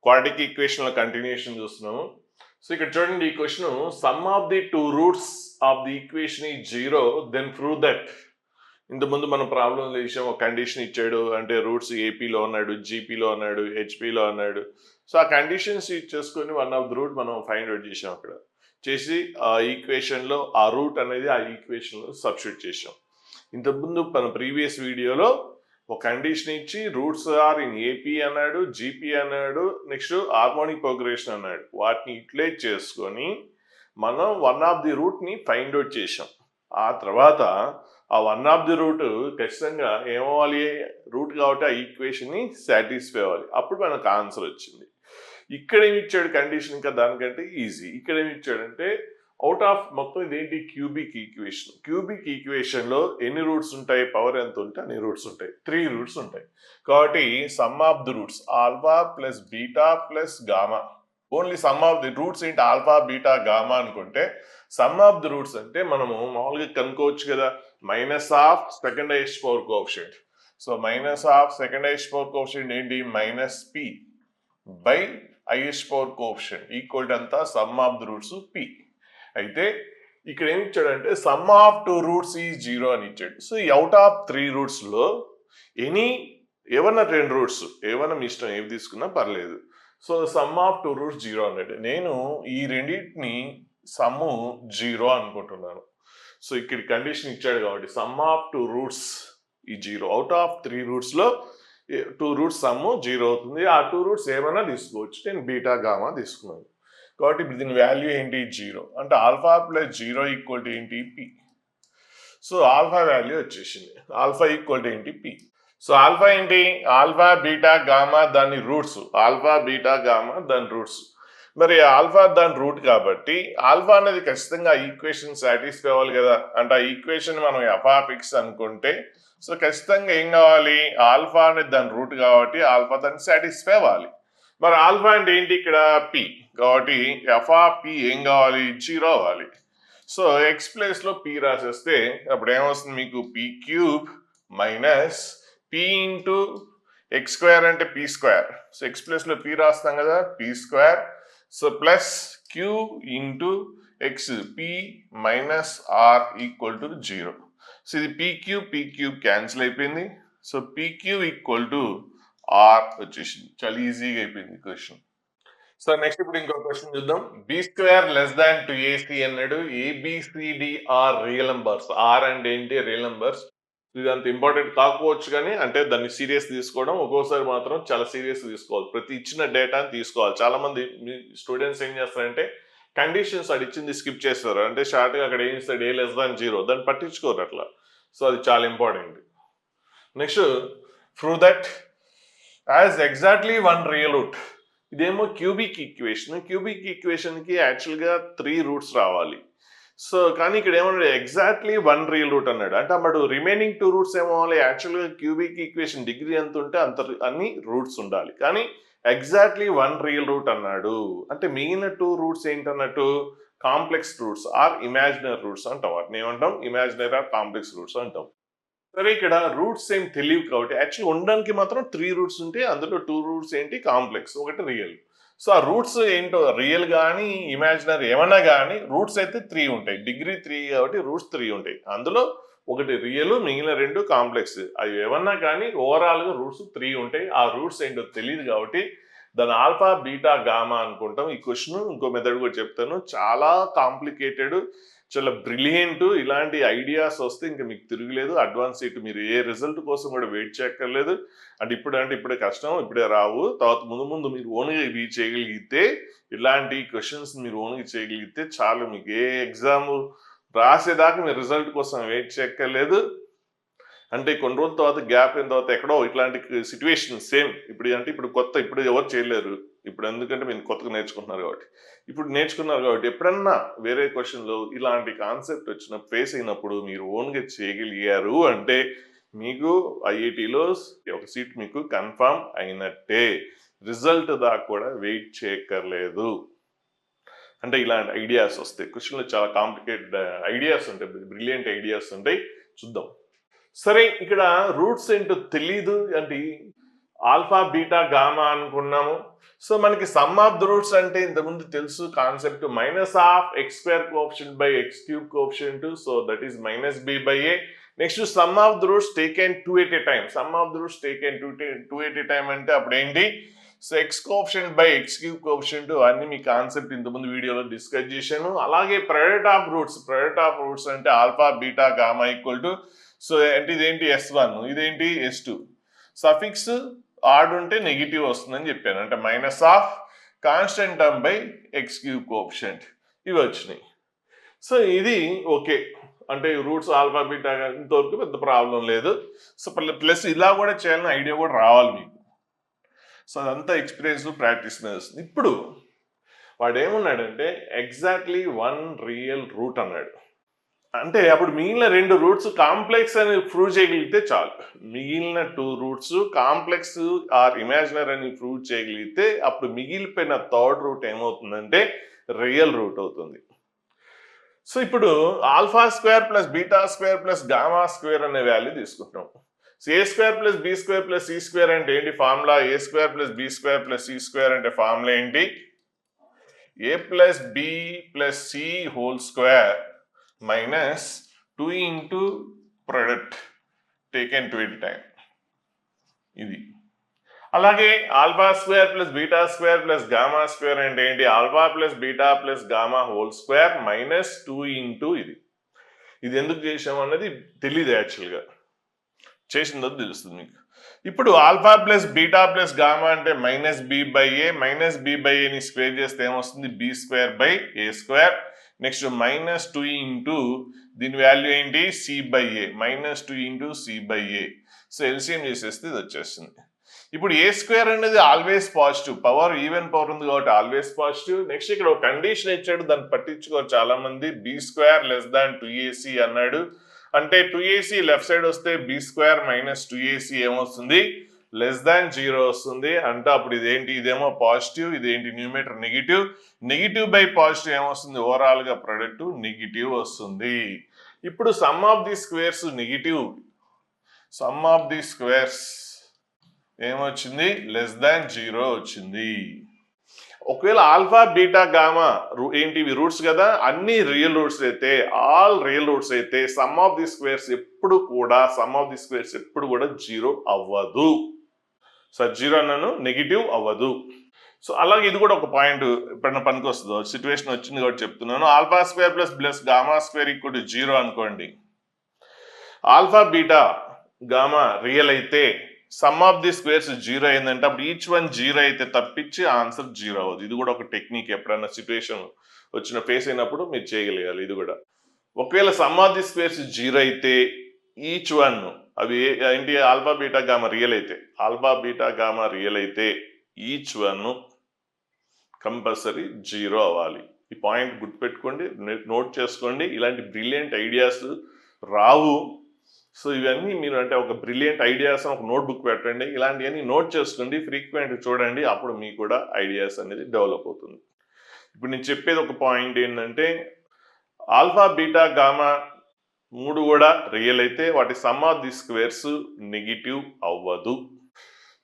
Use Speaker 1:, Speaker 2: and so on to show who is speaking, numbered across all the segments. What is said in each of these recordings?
Speaker 1: Quadratic equation లో continuation చూస్తున్నాము. So ఇక్కడ చూడండి ఈ question, sum of the two roots of the equation is zero then prove that. ఇంతకుముందు మనం ప్రాబ్లం చేసాం, ఒక కండిషన్ ఇచ్చాడు, అంటే రూట్స్ ఏపీలో అన్నాడు, జీపీలో అన్నాడు, హెచ్పిలో అన్నాడు. సో ఆ కండిషన్స్ చేసుకొని వన్ ఆఫ్ ది రూట్ మనం ఫైండ్ అవుట్ చేసాం. అక్కడ చేసి ఆ ఈక్వేషన్ లో ఆ రూట్ అనేది ఆ ఈక్వేషన్ లో సబ్స్టిట్యూట్ చేసాం. ఇంతకుముందు మన ప్రీవియస్ వీడియోలో ఒక కండిషన్ ఇచ్చి రూట్స్ ఆర్ ఇన్ ఏపీ అన్నాడు, జీపీ అన్నాడు, నెక్స్ట్ హార్మోనిక్ ప్రోగ్రెషన్ అన్నాడు. వాటిని యూటిలైజ్ చేసుకొని మనం వన్ ఆఫ్ ది రూట్ ని ఫైండ్ అవుట్ చేసాం. ఆ తర్వాత ఆ వన్ ఆఫ్ ది రూట్ ఖచ్చితంగా ఏమవ్వాలి, రూట్ కాబట్టి ఆ ఈక్వేషన్ ని సాటిస్ఫై అవ్వాలి. అప్పుడు మనకు ఆన్సర్ వచ్చింది. ఇక్కడ ఏమి ఇచ్చాడు కండిషన్, ఇంకా దానికంటే ఈజీ. ఇక్కడ ఏమి ఇచ్చాడంటే అవుట్ ఆఫ్ మొత్తం ఇదేంటి, క్యూబిక్ ఈక్వేషన్. క్యూబిక్ ఈక్వేషన్ లో ఎన్ని రూట్స్ ఉంటాయి, పవర్ ఎంత ఉంటే అన్ని రూట్స్ ఉంటాయి. 3 రూట్స్ ఉంటాయి. కాబట్టి sum of the roots alpha plus beta plus gamma. Only sum of the roots ఏంటి, ఆల్ఫా బీటా గామా అనుకుంటే సమ్ ఆఫ్ ది రూట్స్ అంటే మనము మామూలుగా కనుక్కోవచ్చు కదా, minus of second highest power coefficient. So minus of second highest power coefficient ఏంటి, minus P by highest power coefficient equal to అంతా sum of the roots P. అయితే ఇక్కడ ఏమి ఇచ్చాడంటే సమ్ ఆఫ్ టూ రూట్స్ ఈ జీరో అని ఇచ్చాడు. So ఈ అవుట్ ఆఫ్ 3 రూట్స్ లో ఏమన్నా 2 రూట్స్, ఏమన్నా మీ ఇష్టం, ఏవి తీసుకున్నా పర్లేదు. So some of two roots zero అన్నాడు. నేను ఈ రెండింటిని సమ్ జీరో అనుకుంటున్నాను. సో ఇక్కడ కండిషన్ ఇచ్చాడు కాబట్టి సమ్ ఆఫ్ టూ రూట్స్ ఈ జీరో. అవుట్ ఆఫ్ 3 రూట్స్ లో 2 రూట్స్ సమ్ జీరో అవుతుంది. ఆ 2 రూట్స్ ఏమైనా తీసుకోవచ్చు. నేను బీటా గామా తీసుకున్నాను కాబట్టి ఇప్పుడు దీని వాల్యూ ఏంటి, జీరో. అంటే alpha plus zero equal to ఏంటి, పి. సో ఆల్ఫా వాల్యూ వచ్చేసింది. ఆల్ఫా ఈక్వల్ టు ఏంటి, పి. సో ఆల్ఫా ఏంటి, ఆల్ఫా బీటా గామా దాని రూట్స్. ఆల్ఫా బీటా గామా దాని రూట్స్. మరి ఆల్ఫా దాని రూట్ కాబట్టి ఆల్ఫా అనేది ఖచ్చితంగా ఈక్వేషన్ సాటిస్ఫై అవ్వాలి కదా. అంటే ఆ ఈక్వేషన్ మనం ఎఫ్ ఆఫ్ ఎక్స్ అనుకుంటే సో ఖచ్చితంగా ఏం కావాలి, ఆల్ఫా అనేది దాని రూట్ కాబట్టి ఆల్ఫా దాన్ని సాటిస్ఫై అవ్వాలి. మరి ఆల్ఫా అంటే ఏంటి, ఇక్కడ పి కాబట్టి ఎఫ్ ఆఫ్ పి ఏం కావాలి, జీరో అవ్వాలి. సో ఎక్స్ ప్లేస్ లో పి రాసేస్తే అప్పుడు ఏమొస్తుంది మీకు, P cube minus P into X square అంటే P square. So X place లో పి రాస్తాం కదా, P square. So plus Q into X, P minus R equal to zero. So ఇది పీ క్యూబ్ క్యాన్సిల్ అయిపోయింది. So P cube equal to R వచ్చేసింది. చాలా ఈజీగా అయిపోయింది క్వశ్చన్. సో నెక్స్ట్ ఇప్పుడు ఇంకో క్వశ్చన్ చూద్దాం. B square less than 2ac అన్నాడు. A B C D are real numbers. R అంటే ఏంటి, రియల్ నంబర్స్. ఇది అంత ఇంపార్టెంట్ కాకపోవచ్చు కానీ అంటే దాన్ని సీరియస్ తీసుకోవడం, ఒక్కోసారి మాత్రం చాలా సీరియస్ తీసుకోవాలి. ప్రతి ఇచ్చిన డేటాని తీసుకోవాలి. చాలా మంది మీ స్టూడెంట్స్ ఏం చేస్తారంటే కండిషన్స్ అడిచింది స్కిప్ చేస్తారు. అంటే షార్ట్గా అక్కడ ఏం ఇస్తాడు, ఏ లెస్ దాన్ జీరో, దాన్ని పట్టించుకోరు అట్లా. సో అది చాలా important. Next prove that as exactly one real route. ఇదేమో క్యూబిక్ ఈక్వేషన్. క్యూబిక్ ఈక్వేషన్కి యాక్చువల్గా 3 రూట్స్ రావాలి. సో కానీ ఇక్కడ ఏమన్నాడు, ఎగ్జాక్ట్లీ వన్ రియల్ రూట్ అన్నాడు. అంటే అప్పుడు రిమైనింగ్ 2 రూట్స్ ఏమవ్వాలి, యాక్చువల్గా క్యూబిక్ ఈక్వేషన్ డిగ్రీ ఎంత ఉంటే అంత అన్ని రూట్స్ ఉండాలి. కానీ ఎగ్జాక్ట్లీ వన్ రియల్ రూట్ అన్నాడు. అంటే మిగిలిన 2 రూట్స్ ఏంటన్నట్టు, complex roots or imaginary roots అంటాం. వాటిని ఏమంటాం, ఇమాజినరీ ఆర్ కాంప్లెక్స్ రూట్స్ అంటాం. సరే ఇక్కడ రూట్స్ ఏం తెలియవు కాబట్టి యాక్చువల్లీ ఉండడానికి మాత్రం 3 రూట్స్ ఉంటే అందులో 2 రూట్స్ ఏంటి, కాంప్లెక్స్, ఒకటి రియల్. సో ఆ రూట్స్ ఏంటో, రియల్ కానీ ఇమాజినరీ ఏమన్నా కానీ రూట్స్ అయితే 3 ఉంటాయి. డిగ్రీ 3 కాబట్టి రూట్స్ 3 ఉంటాయి. అందులో ఒకటి రియల్, మిగిలిన 2 కాంప్లెక్స్. అవి ఏమన్నా కానీ ఓవరాల్గా రూట్స్ 3 ఉంటాయి. ఆ రూట్స్ ఏంటో తెలియదు కాబట్టి దాని ఆల్ఫా బీటా గామా అనుకుంటాం. ఈ క్వశ్చన్ ఇంకో మెథడ్ కూడా చెప్తాను, చాలా కాంప్లికేటెడ్, చాలా బ్రిలియంట్. ఇలాంటి ఐడియాస్ వస్తే ఇంకా మీకు తిరగలేదు. అడ్వాన్స్ సీట్ మీరు ఏ రిజల్ట్ కోసం కూడా వెయిట్ చేయక్కర్లేదు. అంటే ఇప్పుడే కష్టం, ఇప్పుడే రావు. తర్వాత ముందు మీరు ఓన్గా ఇవి చేయగలిగితే, ఇలాంటి క్వశ్చన్స్ మీరు ఓన్గా చేయగలిగితే చాలు. మీకు ఏ ఎగ్జామ్ రాసేదాకా మీరు రిజల్ట్ కోసం వెయిట్ చేయక్కర్లేదు. అంటే కొన్ని రోజుల తర్వాత గ్యాప్ అయిన తర్వాత ఎక్కడో ఇట్లాంటి సిచ్యువేషన్ సేమ్ ఇప్పుడు కొత్త, ఇప్పుడు ఎవరు చేయలేరు. ఇప్పుడు ఎందుకంటే మీరు కొత్తగా నేర్చుకుంటున్నారు కాబట్టి. ఇప్పుడు నేర్చుకున్నారు కాబట్టి ఎప్పుడన్నా వేరే క్వశ్చన్లో ఇలాంటి కాన్సెప్ట్ వచ్చిన ఫేస్ అయినప్పుడు మీరు ఓన్గా చేయగలిగారు అంటే మీకు ఐఐటిలో ఒక సీట్ మీకు కన్ఫర్మ్ అయినట్టే. రిజల్ట్ దాకా కూడా వెయిట్ చేయక్కర్లేదు. అంటే ఇలాంటి ఐడియాస్ వస్తాయి క్వశ్చన్లో, చాలా కాంప్లికేటెడ్ ఐడియాస్ ఉంటాయి, బ్రిలియంట్ ఐడియాస్ ఉంటాయి. చూద్దాం. సరే ఇక్కడ రూట్స్ ఏంటో తెలీదు అంటే ఆల్ఫా బీటా గామా అనుకున్నాము. సో మనకి సమ్ ఆఫ్ ద రూట్స్ అంటే ఇంతకుముందు తెలుసు concept minus of x square coefficient by x cube coefficient. So that is minus b by a. Next sum of the roots taken 2 at a time. Sum of the roots taken 2 at a time అంటే అప్పుడు ఏంటి? So X coefficient by x cube coefficient అన్ని మీ concept ఇంతకుముందు వీడియోలో discuss చేశాను. అలాగే product of roots అంటే alpha beta gamma equal to, so అంటే ఇదేంటి S1, ఇదేంటి S2. సఫిక్స్ ఆడ్ ఉంటే నెగిటివ్ వస్తుందని చెప్పాను, అంటే minus of constant term by x cube coefficient ఇవి వచ్చినాయి. సో ఇది ఓకే, అంటే రూట్స్ ఆల్ఫా బీటా ఇంతవరకు పెద్ద ప్రాబ్లం లేదు. సో ప్లస్ ఇలా కూడా చేయాలని ఐడియా కూడా రావాలి మీకు. సో అదంతా ఎక్స్పీరియన్స్ ప్రాక్టీస్ మీద వస్తుంది. ఇప్పుడు వాడు ఏమన్నాడంటే ఎగ్జాక్ట్లీ 1 రియల్ రూట్ అన్నాడు. అంటే అప్పుడు మిగిలిన 2 రూట్స్ కాంప్లెక్స్ అని ప్రూవ్ చేయగలిగితే చాలు. మిగిలిన 2 రూట్స్ కాంప్లెక్స్ ఆర్ ఇమాజినరీ అని ప్రూవ్ చేయగలిగితే అప్పుడు మిగిలిపోయిన థర్డ్ రూట్ ఏమవుతుందంటే రియల్ రూట్ అవుతుంది. సో ఇప్పుడు alpha square plus beta square plus gamma square అనే వాల్యూ తీసుకుంటున్నాం. So A square plus B square plus C square అంటే ఏంటి formula? A square plus B square plus C square అంటే formula ఏంటి? A plus B plus C whole square minus 2 into product taken 2 at a time. ఇది అలాగే alpha square plus beta square plus gamma square అంటే ఏంటి? Alpha plus beta plus gamma whole square minus 2 into ఇది ఎందుకు చేసాము అన్నది తెలియదు, యాక్చువల్గా చేసిన తర్వాత తెలుస్తుంది మీకు. ఇప్పుడు alpha plus beta plus gamma అంటే మైనస్ బి బై ఏని స్క్వేర్ చేస్తే ఏమొస్తుంది? B square by a square. Next minus 2 into దీని వాల్యూ ఏంటి? C by a, minus 2 into c by a. So LCM చేసేస్తే ఇది వచ్చేస్తుంది. ఇప్పుడు ఏ స్క్వేర్ అనేది always positive, power even power ఉంది కాబట్టి ఆల్వేస్ పాజిటివ్. నెక్స్ట్ ఇక్కడ ఒక కండిషన్ ఇచ్చాడు, దాన్ని పట్టించుకోరు చాలా మంది. B square less than 2ac అన్నాడు. అంటే 2ac లెఫ్ట్ సైడ్ వస్తే బి స్క్వేర్ మైనస్ 2ac ఏమొస్తుంది? లెస్ దాన్ 0 వస్తుంది. అంటే అప్పుడు ఇదేంటి? ఇదేమో పాజిటివ్, ఇదేంటి numerator negative. Negative by positive ఏమొస్తుంది? ఓవరాల్ గా ప్రొడక్ట్ నెగిటివ్ వస్తుంది. ఇప్పుడు sum of the squares negative, some of the squares ఏమొచ్చింది? లెస్ దాన్ 0 వచ్చింది. ఒకవేళ ఆల్ఫా బీటా గామా ఏంటివి? రూట్స్ కదా, అన్ని రియల్ రూట్స్ అయితే, ఆల్ రియల్ రూట్స్ అయితే సమ్ ఆఫ్ ది స్క్వేర్స్ ఎప్పుడు కూడా 0 అవ్వదు. సో 0 అన్నాను, నెగిటివ్ అవ్వదు. సో అలాగే ఇది కూడా ఒక పాయింట్ ఎప్పుడైనా పనికి వస్తుందో, సిచ్యువేషన్ వచ్చింది కాబట్టి చెప్తున్నాను. Alpha square plus gamma square equal to 0 అనుకోండి. ఆల్ఫా బీటా గామా రియల్ అయితే సమ్ ఆఫ్ ది స్క్వేర్స్ 0 అయిందంటే అప్పుడు ఈచ్ వన్ 0 అయితే తప్పించి ఆన్సర్ 0 అవ్వదు. ఇది కూడా ఒక టెక్నిక్, ఎప్పుడైనా సిచ్యువేషన్ వచ్చిన ఫేస్ అయినప్పుడు మీరు చేయగలిగాలి. ఇది కూడా ఒకవేళ సమ్ ఆఫ్ ది స్క్వేర్స్ 0 అయితే ఈచ్ వన్ అవి ఏంటి? ఆల్ఫా బీటా గామా రియల్ అయితే ఈచ్ వన్ కంపల్సరీ 0 అవ్వాలి. ఈ పాయింట్ గుర్తుపెట్టుకోండి, నోట్ చేసుకోండి. ఇలాంటి బ్రిలియంట్ ఐడియాస్ రావు. సో ఇవన్నీ మీరు అంటే ఒక బ్రిలియంట్ ఐడియాస్ ఒక నోట్బుక్ పెట్టండి, ఇలాంటివన్నీ నోట్ చేసుకోండి, ఫ్రీక్వెంట్ చూడండి, అప్పుడు మీకు కూడా ఐడియాస్ అనేది డెవలప్ అవుతుంది. ఇప్పుడు నేను చెప్పేది ఒక పాయింట్ ఏంటంటే ఆల్ఫా బీటా గామా 3 కూడా రియల్ అయితే వాటి some of the squares negative అవ్వదు.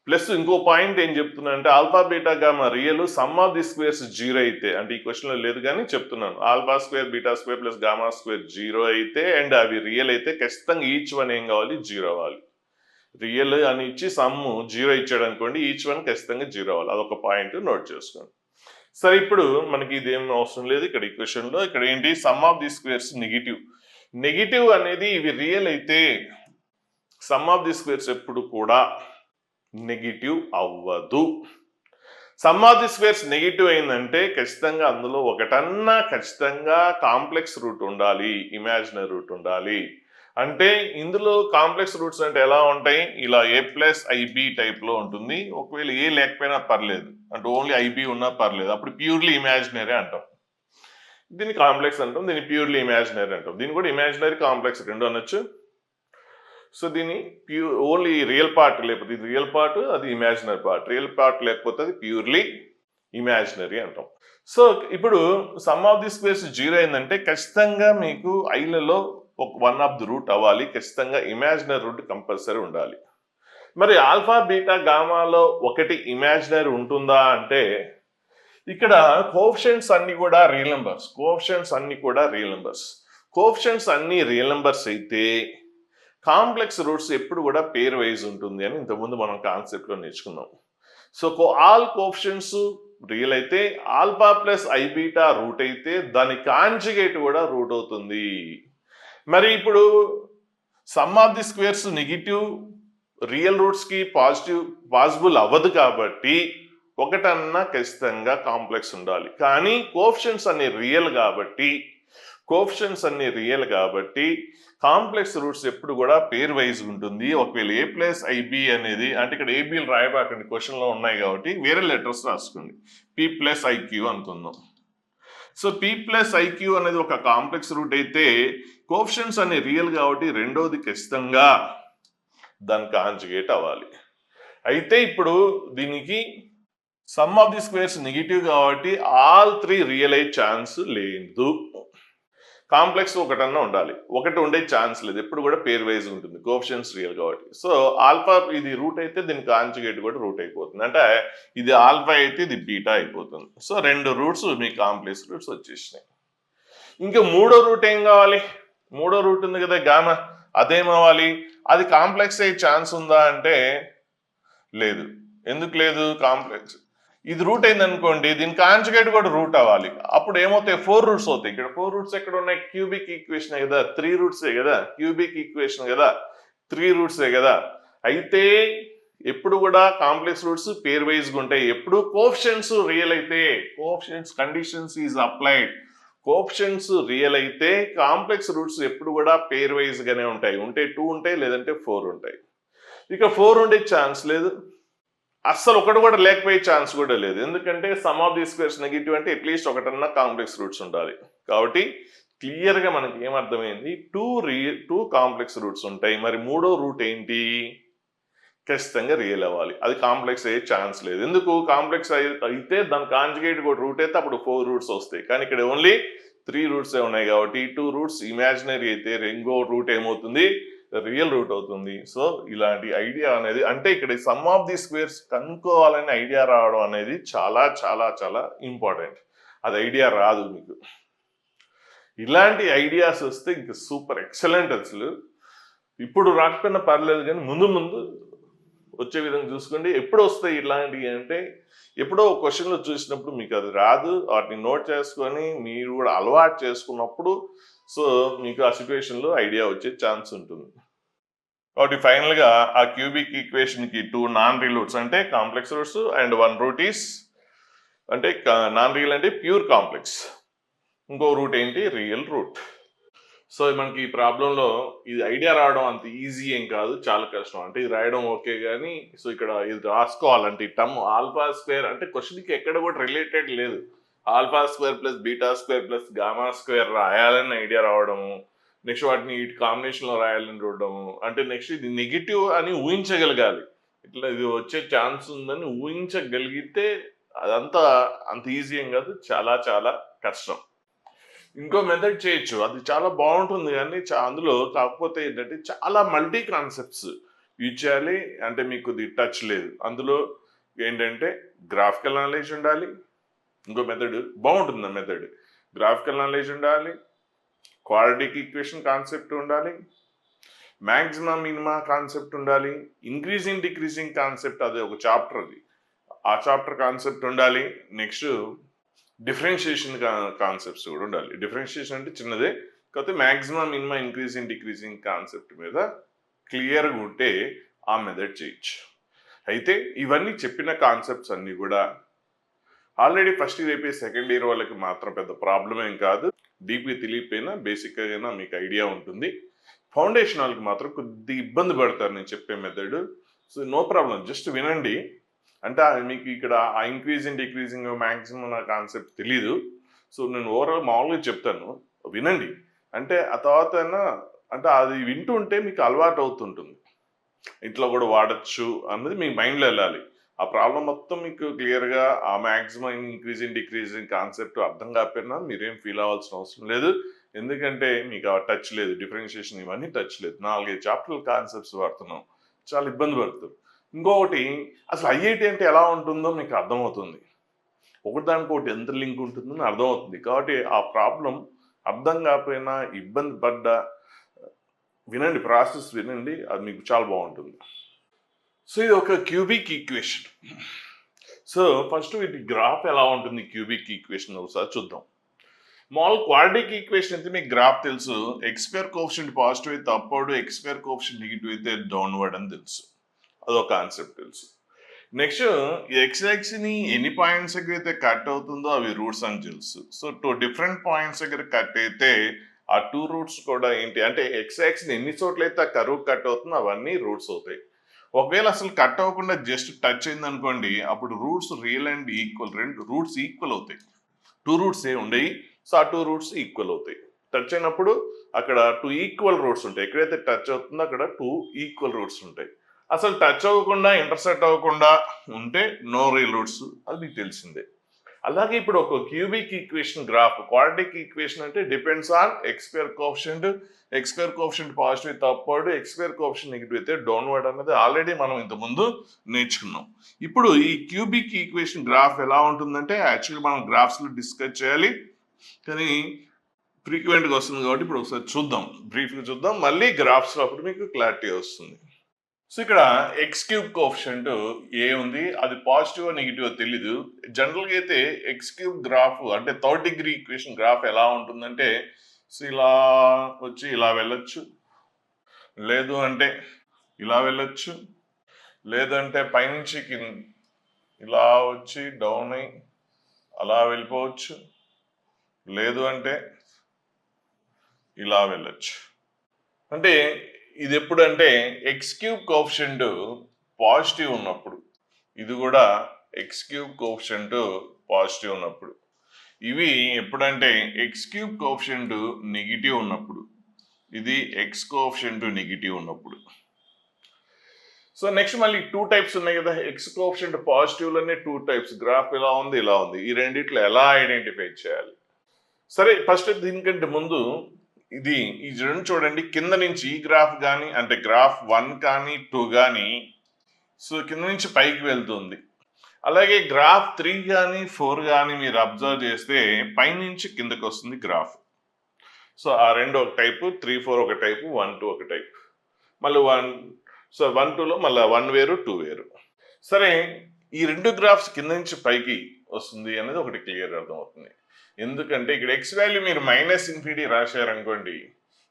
Speaker 1: ప్లస్ ఇంకో పాయింట్ ఏం చెప్తున్నా అంటే alpha beta gamma real, some of the squares 0 అయితే, అంటే ఈ క్వశ్చన్లో లేదు కానీ చెప్తున్నాను, alpha square beta square plus gamma square 0 అయితే అండ్ అవి రియల్ అయితే ఖచ్చితంగా ఈచ్ వన్ ఏం కావాలి? 0 అవ్వాలి. రియల్ అని ఇచ్చి సమ్ 0 ఇచ్చాడు అనుకోండి, ఈచ్ వన్ ఖచ్చితంగా 0 అవ్వాలి. అదొక పాయింట్ నోట్ చేసుకోండి. సరే, ఇప్పుడు మనకి ఇదేం అవసరం లేదు. ఇక్కడ ఈ క్వశ్చన్లో ఇక్కడ ఏంటి? Some of the squares negative అనేది ఇవి రియల్ అయితే సమ్ ఆఫ్ ది స్క్వేర్స్ ఎప్పుడు కూడా నెగిటివ్ అవ్వదు. Some of the squares negative అయిందంటే ఖచ్చితంగా అందులో ఒకటన్నా ఖచ్చితంగా కాంప్లెక్స్ రూట్ ఉండాలి, ఇమాజినరీ రూట్ ఉండాలి. అంటే ఇందులో కాంప్లెక్స్ రూట్స్ అంటే ఎలా ఉంటాయి? ఇలా ఏ ప్లస్ ఐబి టైప్లో ఉంటుంది. ఒకవేళ ఏ లేకపోయినా పర్లేదు, అంటే ఓన్లీ ఐబి ఉన్నా పర్లేదు, అప్పుడు ప్యూర్లీ ఇమాజినరీ అంటాం. దీన్ని కాంప్లెక్స్ అంటాం, దీన్ని ప్యూర్లీ ఇమాజినరీ అంటాం. దీన్ని కూడా ఇమాజినరీ కాంప్లెక్స్ రెండు అనొచ్చు. సో దీన్ని ఓన్లీ రియల్ పార్ట్ లేకపోతే ఇది రియల్ పార్ట్, అది ఇమాజినరీ పార్ట్. రియల్ పార్ట్ లేకపోతే అది ప్యూర్లీ ఇమాజినరీ అంటాం. సో ఇప్పుడు సమ్ ఆఫ్ ది స్క్వేర్స్ 0 అయిందంటే ఖచ్చితంగా మీకు ఐలలో ఒక 1 ఆఫ్ ది రూట్ అవ్వాలి, ఖచ్చితంగా ఇమాజినరీ రూట్ కంపల్సరీ ఉండాలి. మరి ఆల్ఫా బీటా గామాలో ఒకటి ఇమాజినరీ ఉంటుందా అంటే ఇక్కడ కోఎఫిషియెంట్స్ అన్ని కూడా రియల్ నెంబర్స్. కోఎఫిషియెంట్స్ అన్ని రియల్ నెంబర్స్ అయితే కాంప్లెక్స్ రూట్స్ ఎప్పుడు కూడా పేర్ వైజ్ ఉంటుంది అని ఇంతకుముందు మనం కాన్సెప్ట్లో నేర్చుకున్నాం. సో ఆల్ కోఎఫిషియెంట్స్ రియల్ అయితే alpha plus i beta root అయితే దాని కాంజుగేట్ కూడా రూట్ అవుతుంది. మరి ఇప్పుడు sum of the squares negative real roots కి పాసిబుల్ అవ్వదు కాబట్టి ఒకటన్నా ఖచ్చితంగా కాంప్లెక్స్ ఉండాలి. కానీ కోఎఫిషియెంట్స్ అన్ని రియల్ కాబట్టి కాంప్లెక్స్ రూట్స్ ఎప్పుడు కూడా పేర్ వైజ్ ఉంటుంది. ఒకవేళ ఏ ప్లస్ ఐబి అనేది అంటే ఇక్కడ ఏబీలు రాయబాకండి, క్వశ్చన్లో ఉన్నాయి కాబట్టి వేరే లెటర్స్ రాసుకోండి. పి ప్లస్ ఐక్యూ అనుకుందాం. సో పి ప్లస్ ఐక్యూ అనేది ఒక కాంప్లెక్స్ రూట్ అయితే కోఎఫిషియెంట్స్ అన్ని రియల్ కాబట్టి రెండోది ఖచ్చితంగా దాని కాంజుగేట్ అవ్వాలి. అయితే ఇప్పుడు దీనికి some of the squares negative కాబట్టి ఆల్ త్రీ రియల్ అయ్యే ఛాన్స్ లేదు. కాంప్లెక్స్ ఒకటన్నా ఉండాలి, ఒకటి ఉండే ఛాన్స్ లేదు. ఎప్పుడు కూడా పేర్ వైజ్ ఉంటుంది, కోఎఫిషియెంట్స్ రియల్ కాబట్టి. సో ఆల్ఫా ఇది రూట్ అయితే దీని కాంజుగేట్ కూడా రూట్ అయిపోతుంది. అంటే ఇది ఆల్ఫా అయితే ఇది బీటా అయిపోతుంది. సో రెండు రూట్స్ మీ కాంప్లెక్స్ రూట్స్ వచ్చేసినాయి. ఇంకా మూడో రూట్ ఏం కావాలి? మూడో రూట్ ఉంది కదా గామా, అదేమవ్వాలి? అది కాంప్లెక్స్ అయ్యే ఛాన్స్ ఉందా అంటే లేదు. ఎందుకు లేదు? కాంప్లెక్స్ ఇది రూట్ అయింది అనుకోండి, దీని కాంజుగేట్ కూడా రూట్ అవ్వాలి. అప్పుడు ఏమవుతాయి? 4 రూట్స్ అవుతాయి. ఇక్కడ 4 రూట్స్ ఎక్కడ ఉన్నాయి? క్యూబిక్ ఈక్వేషన్ కదా, 3 రూట్సే కదా. క్యూబిక్ ఈక్వేషన్ కదా, 3 రూట్సే కదా. అయితే ఎప్పుడు కూడా కాంప్లెక్స్ రూట్స్ పేర్ వైజ్ గా ఉంటాయి. ఎప్పుడు కోఎఫిషియెంట్స్ రియల్ అయితే, coefficients conditions is applied. Coefficients real అయితే కాంప్లెక్స్ రూట్స్ ఎప్పుడు కూడా పేర్ వైజ్ గానే ఉంటాయి. ఉంటే 2 ఉంటాయి, లేదంటే 4 ఉంటాయి. ఇక 4 ఉండే ఛాన్స్ లేదు, అస్సలు ఒకటి కూడా లేకపోయే ఛాన్స్ కూడా లేదు. ఎందుకంటే some of the squares negative అంటే అట్లీస్ట్ ఒకటన్నా కాంప్లెక్స్ రూట్స్ ఉండాలి. కాబట్టి క్లియర్ గా మనకి ఏమర్థమైంది? 2 కాంప్లెక్స్ రూట్స్ ఉంటాయి. మరి మూడో రూట్ ఏంటి? ఖచ్చితంగా రియల్ అవ్వాలి. అది కాంప్లెక్స్ అయ్యే ఛాన్స్ లేదు. ఎందుకు? కాంప్లెక్స్ అయితే దాని కాంజుగేట్ కూడా రూట్ అయితే అప్పుడు 4 రూట్స్ వస్తాయి. కానీ ఇక్కడ ఓన్లీ 3 రూట్స్ ఉన్నాయి కాబట్టి 2 రూట్స్ ఇమాజినరీ అయితే ఇంకో రూట్ ఏమవుతుంది? రియల్ రూట్ అవుతుంది. సో ఇలాంటి ఐడియా అనేది అంటే ఇక్కడ సమ్ ఆఫ్ ది స్క్వేర్స్ కనుక్కోవాలని ఐడియా రావడం అనేది చాలా చాలా చాలా ఇంపార్టెంట్. అది ఐడియా రాదు మీకు. ఇలాంటి ఐడియాస్ వస్తే ఇంకా సూపర్ ఎక్సలెంట్. అసలు ఇప్పుడు రాకపోయినా పర్లేదు, కానీ ముందు ముందు వచ్చే విధంగా చూసుకోండి. ఎప్పుడు వస్తాయి ఇలాంటివి అంటే ఎప్పుడో క్వశ్చన్లో చూసినప్పుడు మీకు అది రాదు, వాటిని నోట్ చేసుకొని మీరు కూడా అలవాటు చేసుకున్నప్పుడు సో మీకు ఆ సిచ్యువేషన్లో ఐడియా వచ్చే ఛాన్స్ ఉంటుంది. కాబట్టి ఫైనల్గా ఆ క్యూబిక్ ఈక్వేషన్కి 2 నాన్ రియల్ రూట్స్ అంటే complex roots and 1 root is అంటే నాన్ రియల్ అంటే ప్యూర్ కాంప్లెక్స్. ఇంకో రూట్ ఏంటి? Real root. సో మనకి ఈ ప్రాబ్లంలో ఇది ఐడియా రావడం అంత ఈజీ ఏం కాదు, చాలా కష్టం. అంటే ఇది రాయడం ఓకే, కానీ సో ఇక్కడ ఇది రాసుకోవాలంటే ఈ టర్మ్ ఆల్ఫా స్క్వేర్ అంటే క్వశ్చన్కి ఎక్కడ కూడా రిలేటెడ్ లేదు. Alpha square plus beta square plus gamma square రాయాలని ఐడియా రావడము, నెక్స్ట్ వాటిని ఇటు కాంబినేషన్లో రాయాలని చూడడము, అంటే నెక్స్ట్ ఇది నెగిటివ్ అని ఊహించగలగాలి. ఇట్లా ఇది వచ్చే ఛాన్స్ ఉందని ఊహించగలిగితే అదంతా అంత ఈజీ ఏం కాదు, చాలా చాలా కష్టం. ఇంకో మెథడ్ చేయొచ్చు, అది చాలా బాగుంటుంది. కానీ అందులో కాకపోతే ఏంటంటే చాలా మల్టీ కాన్సెప్ట్స్ యూజ్ చేయాలి. అంటే మీకు ఇది టచ్ లేదు. అందులో ఏంటంటే గ్రాఫికల్ నాలెడ్జ్ ఉండాలి. ఇంకో మెథడ్ బాగుంటుంది, ఆ మెథడ్ గ్రాఫికల్ నాలెడ్జ్ ఉండాలి, క్వాడ్రాటిక్ ఈక్వేషన్ కాన్సెప్ట్ ఉండాలి, మ్యాక్సిమం మినిమా కాన్సెప్ట్ ఉండాలి, ఇంక్రీజింగ్ డిక్రీజింగ్ కాన్సెప్ట్ అది ఒక చాప్టర్, అది ఆ చాప్టర్ కాన్సెప్ట్ ఉండాలి. నెక్స్ట్ డిఫరెన్షియేషన్ కాన్సెప్ట్స్ కూడా ఉండాలి. డిఫరెన్షియేషన్ అంటే చిన్నదే, కాకపోతే maximum minima increasing decreasing concept మీద క్లియర్గా ఉంటే ఆ మెథడ్ చేయొచ్చు. అయితే ఇవన్నీ చెప్పిన కాన్సెప్ట్స్ అన్నీ కూడా ఆల్రెడీ ఫస్ట్ ఇయర్ అయిపోయి సెకండ్ ఇయర్ వాళ్ళకి మాత్రం పెద్ద ప్రాబ్లం ఏం కాదు. డీప్గా తెలియకపోయినా బేసిక్గా మీకు ఐడియా ఉంటుంది. ఫౌండేషన్ వాళ్ళకి మాత్రం కొద్ది ఇబ్బంది పడతారు నేను చెప్పే method. So no problem, just వినండి. అంటే మీకు ఇక్కడ ఆ ఇంక్రీజింగ్ డిక్రీజింగ్ మ్యాక్సిమం నా కాన్సెప్ట్ తెలీదు. సో నేను ఓవరాల్ మామూలుగా చెప్తాను, వినండి. అంటే ఆ తర్వాత అంటే అది వింటూ ఉంటే మీకు అలవాటు అవుతుంటుంది, ఇంట్లో కూడా వాడచ్చు అన్నది మీ మైండ్లో వెళ్ళాలి. ఆ ప్రాబ్లం మొత్తం మీకు క్లియర్గా ఆ మ్యాక్సిమం ఇంక్రీజింగ్ డిక్రీజింగ్ కాన్సెప్ట్ అర్థం కాకపోయినా మీరేం ఫీల్ అవ్వాల్సిన అవసరం లేదు. ఎందుకంటే మీకు ఆ టచ్ లేదు, డిఫరెన్షియేషన్ ఇవన్నీ టచ్ లేదు. 4-5 చాప్టర్ల కాన్సెప్ట్స్ వాడుతున్నాం, చాలా ఇబ్బంది పడుతుంది. ఇంకొకటి అసలు ఐఐటి అంటే ఎలా ఉంటుందో మీకు అర్థమవుతుంది. ఒకదానికొకటి ఎంత లింక్ ఉంటుందని అర్థమవుతుంది. కాబట్టి ఆ ప్రాబ్లం అర్థం కాకపోయినా, ఇబ్బంది పడ్డా వినండి, ప్రాసెస్ వినండి, అది మీకు చాలా బాగుంటుంది. సో ఇది ఒక క్యూబిక్ ఈక్వేషన్. సో ఫస్ట్ వీటి గ్రాఫ్ ఎలా ఉంటుంది క్యూబిక్ ఈక్వేషన్ ఒకసారి చూద్దాం. మామూలు క్వాడ్రాటిక్ ఈక్వేషన్ అయితే మీకు గ్రాఫ్ తెలుసు. ఎక్స్ స్క్వేర్ కోఎఫిషియంట్ పాజిటివ్ అయితే upward, X square coefficient negative అయితే డౌన్వర్డ్ అని తెలుసు. అదొక కాన్సెప్ట్ తెలుసు. నెక్స్ట్ ఎక్స్ యాక్సిస్ ఎన్ని పాయింట్స్ దగ్గర అయితే కట్ అవుతుందో అవి రూట్స్ అని తెలుసు. సో 2 డిఫరెంట్ పాయింట్స్ దగ్గర కట్ అయితే ఆ 2 రూట్స్ కూడా ఏంటి అంటే ఎక్స్ యాక్సిస్ ఎన్ని చోట్ల అయితే ఆ కరువు కట్ అవుతుందో అవన్నీ రూట్స్ అవుతాయి. ఒకవేళ అసలు కట్ అవ్వకుండా జస్ట్ టచ్ అయింది అనుకోండి, అప్పుడు రూట్స్ రియల్ అండ్ ఈక్వల్, రెండు రూట్స్ ఈక్వల్ అవుతాయి. 2 రూట్స్ ఉండయి. సో ఆ 2 రూట్స్ ఈక్వల్ అవుతాయి. టచ్ అయినప్పుడు అక్కడ 2 ఈక్వల్ రూట్స్ ఉంటాయి. ఎక్కడైతే టచ్ అవుతుందో అక్కడ 2 ఈక్వల్ రూట్స్ ఉంటాయి. అసలు టచ్ అవ్వకుండా ఇంటర్సెక్ట్ అవ్వకుండా ఉంటే నో రియల్ రూట్స్, అది మీకు తెలిసిందే. అలాగే ఇప్పుడు ఒక cubic equation graph, quadratic equation అంటే depends on X square coefficient positive అయితే upward, X square coefficient negative అయితే డౌన్వర్డ్ అనేది ఆల్రెడీ మనం ఇంతకుముందు నేర్చుకున్నాం. ఇప్పుడు ఈ క్యూబిక్ ఈక్వేషన్ గ్రాఫ్ ఎలా ఉంటుందంటే యాక్చువల్లీ మనం గ్రాఫ్స్లో డిస్కస్ చేయాలి, కానీ ఫ్రీక్వెంట్గా వస్తుంది కాబట్టి ఇప్పుడు ఒకసారి చూద్దాం, బ్రీఫ్గా చూద్దాం, మళ్ళీ గ్రాఫ్స్లో అప్పుడు మీకు క్లారిటీ వస్తుంది. సో ఇక్కడ ఎక్స్ క్యూబ్ కోఎఫిషియంట్ ఏ ఉంది, అది పాజిటివ్ నెగిటివ్ తెలీదు. జనరల్గా అయితే ఎక్స్ క్యూబ్ గ్రాఫ్ అంటే 3rd డిగ్రీ ఈక్వేషన్ గ్రాఫ్ ఎలా ఉంటుందంటే, సో ఇలా వచ్చి ఇలా వెళ్ళొచ్చు, లేదు అంటే ఇలా వెళ్ళొచ్చు, లేదంటే పైనుంచి ఇలా వచ్చి డౌన్ అయి అలా వెళ్ళిపోవచ్చు, లేదు అంటే ఇలా వెళ్ళొచ్చు. అంటే ఇది ఎప్పుడంటే ఎక్స్ క్యూబ్ కోఎఫిషియంట్ పాజిటివ్ ఉన్నప్పుడు, ఇది కూడా ఎక్స్ క్యూబ్ కోఎఫిషియంట్ పాజిటివ్ ఉన్నప్పుడు, ఇవి ఎప్పుడంటే ఎక్స్ క్యూబ్ కోఎఫిషియంట్ నెగిటివ్ ఉన్నప్పుడు, ఇది ఎక్స్ కోఎఫిషియంట్ నెగిటివ్ ఉన్నప్పుడు. సో నెక్స్ట్ మళ్ళీ 2 టైప్స్ ఉన్నాయి కదా, ఎక్స్ కోఎఫిషియంట్ పాజిటివ్లోనే 2 టైప్స్. గ్రాఫ్ ఇలా ఉంది, ఇలా ఉంది. ఈ రెండిట్లో ఎలా ఐడెంటిఫై చేయాలి? సరే, ఫస్ట్ దీనికంటే ముందు ఇది ఈ రెండు చూడండి. కింద నుంచి ఈ గ్రాఫ్ కానీ అంటే గ్రాఫ్ 1 కానీ 2 కానీ సో కింద నుంచి పైకి వెళ్తుంది. అలాగే గ్రాఫ్ 3 కానీ 4 కానీ మీరు అబ్జర్వ్ చేస్తే పైనుంచి కిందకి వస్తుంది గ్రాఫ్. సో ఆ రెండు ఒక టైపు, 3, 4 ఒక టైపు, 1, 2 ఒక టైపు. మళ్ళీ 1 2లో మళ్ళీ 1 వేరు 2 వేరు. సరే, ఈ రెండు గ్రాఫ్స్ కింద నుంచి పైకి వస్తుంది అనేది ఒకటి క్లియర్ అర్థమవుతుంది. ఎందుకంటే ఇక్కడ ఎక్స్ వాల్యూ మీరు -∞ రాశారనుకోండి,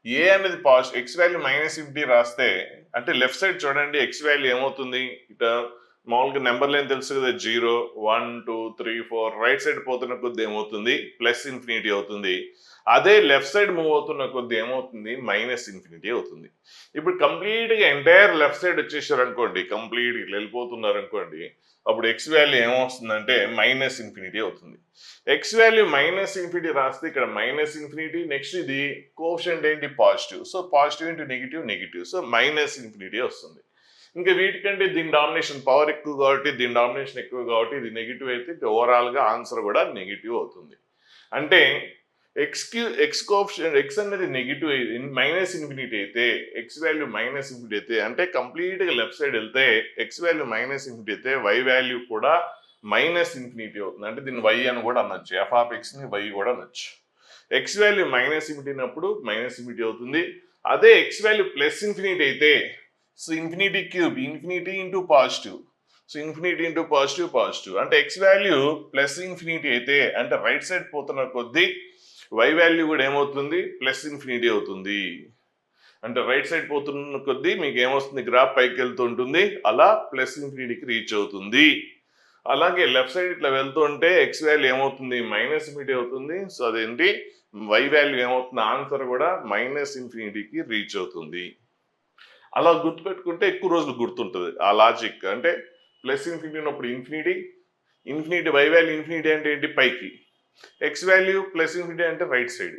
Speaker 1: ఏ అనేది పాజిటివ్, ఎక్స్ వాల్యూ -∞ రాస్తే అంటే లెఫ్ట్ సైడ్ చూడండి, ఎక్స్ వాల్యూ ఏమవుతుంది, ఇట మామూలుగా నెంబర్ లైన్ తెలుసు కదా, 0, 1, 2, 3, 4 రైట్ సైడ్ పోతున్న కొద్ది ఏమవుతుంది, +∞ అవుతుంది. అదే లెఫ్ట్ సైడ్ మూవ్ అవుతున్న కొద్ది ఏమవుతుంది, -∞ అవుతుంది. ఇప్పుడు కంప్లీట్గా ఎంటైర్ లెఫ్ట్ సైడ్ వచ్చేసారు అనుకోండి, కంప్లీట్ వెళ్ళిపోతున్నారు అనుకోండి, అప్పుడు ఎక్స్ వాల్యూ ఏమొస్తుందంటే -∞ అవుతుంది. ఎక్స్ వాల్యూ -∞ రాస్తే ఇక్కడ -∞, నెక్స్ట్ ఇది కోఎఫిషియంట్ ఏంటి, positive. So positive into negative, so -∞ వస్తుంది. ఇంకా వీటికంటే దీని డామినేషన్ పవర్ ఎక్కువ కాబట్టి, దీని డామినేషన్ ఎక్కువ కాబట్టి ఇది నెగిటివ్ అయితే ఓవరాల్గా ఆన్సర్ కూడా నెగిటివ్ అవుతుంది. అంటే ఎక్స్ కోఎఫిషియంట్ ఎక్స్ అనేది నెగిటివ్ -∞ అయితే, ఎక్స్ వాల్యూ -∞ అయితే అంటే కంప్లీట్గా లెఫ్ట్ సైడ్ వెళ్తే ఎక్స్ వాల్యూ -∞ అయితే వై వాల్యూ కూడా -∞ అవుతుంది. అంటే దీన్ని వై అని కూడా అనొచ్చు, f(x)ని వై కూడా అనొచ్చు. ఎక్స్ వాల్యూ -∞ అయినప్పుడు -∞ అవుతుంది. అదే ఎక్స్ వాల్యూ +∞ అయితే, so infinity cube, infinity into positive, so infinity into positive అంటే ఎక్స్ వాల్యూ +∞ అయితే అంటే రైట్ సైడ్ పోతున్న కొద్దీ వై వాల్యూ కూడా ఏమవుతుంది, +∞ అవుతుంది. అంటే రైట్ సైడ్ పోతున్న కొద్దీ మీకు ఏమొస్తుంది, గ్రాఫ్ పైకి వెళ్తూ ఉంటుంది, అలా +∞కి రీచ్ అవుతుంది. అలాగే లెఫ్ట్ సైడ్ ఇట్లా వెళ్తూ ఉంటే ఎక్స్ వాల్యూ ఏమవుతుంది, -∞ అవుతుంది. సో అదేంటి, వై వాల్యూ ఏమవుతుంది, ఆన్సర్ కూడా -∞ కి రీచ్ అవుతుంది. అలా గుర్తుపెట్టుకుంటే ఎక్కువ రోజులు గుర్తుంటుంది ఆ లాజిక్. అంటే +∞ ఉన్నప్పుడు ఇన్ఫినిటీ వై వాల్యూ ఇన్ఫినిటీ అంటే ఏంటి, పైకి. ఎక్స్ వాల్యూ +∞ అంటే right side.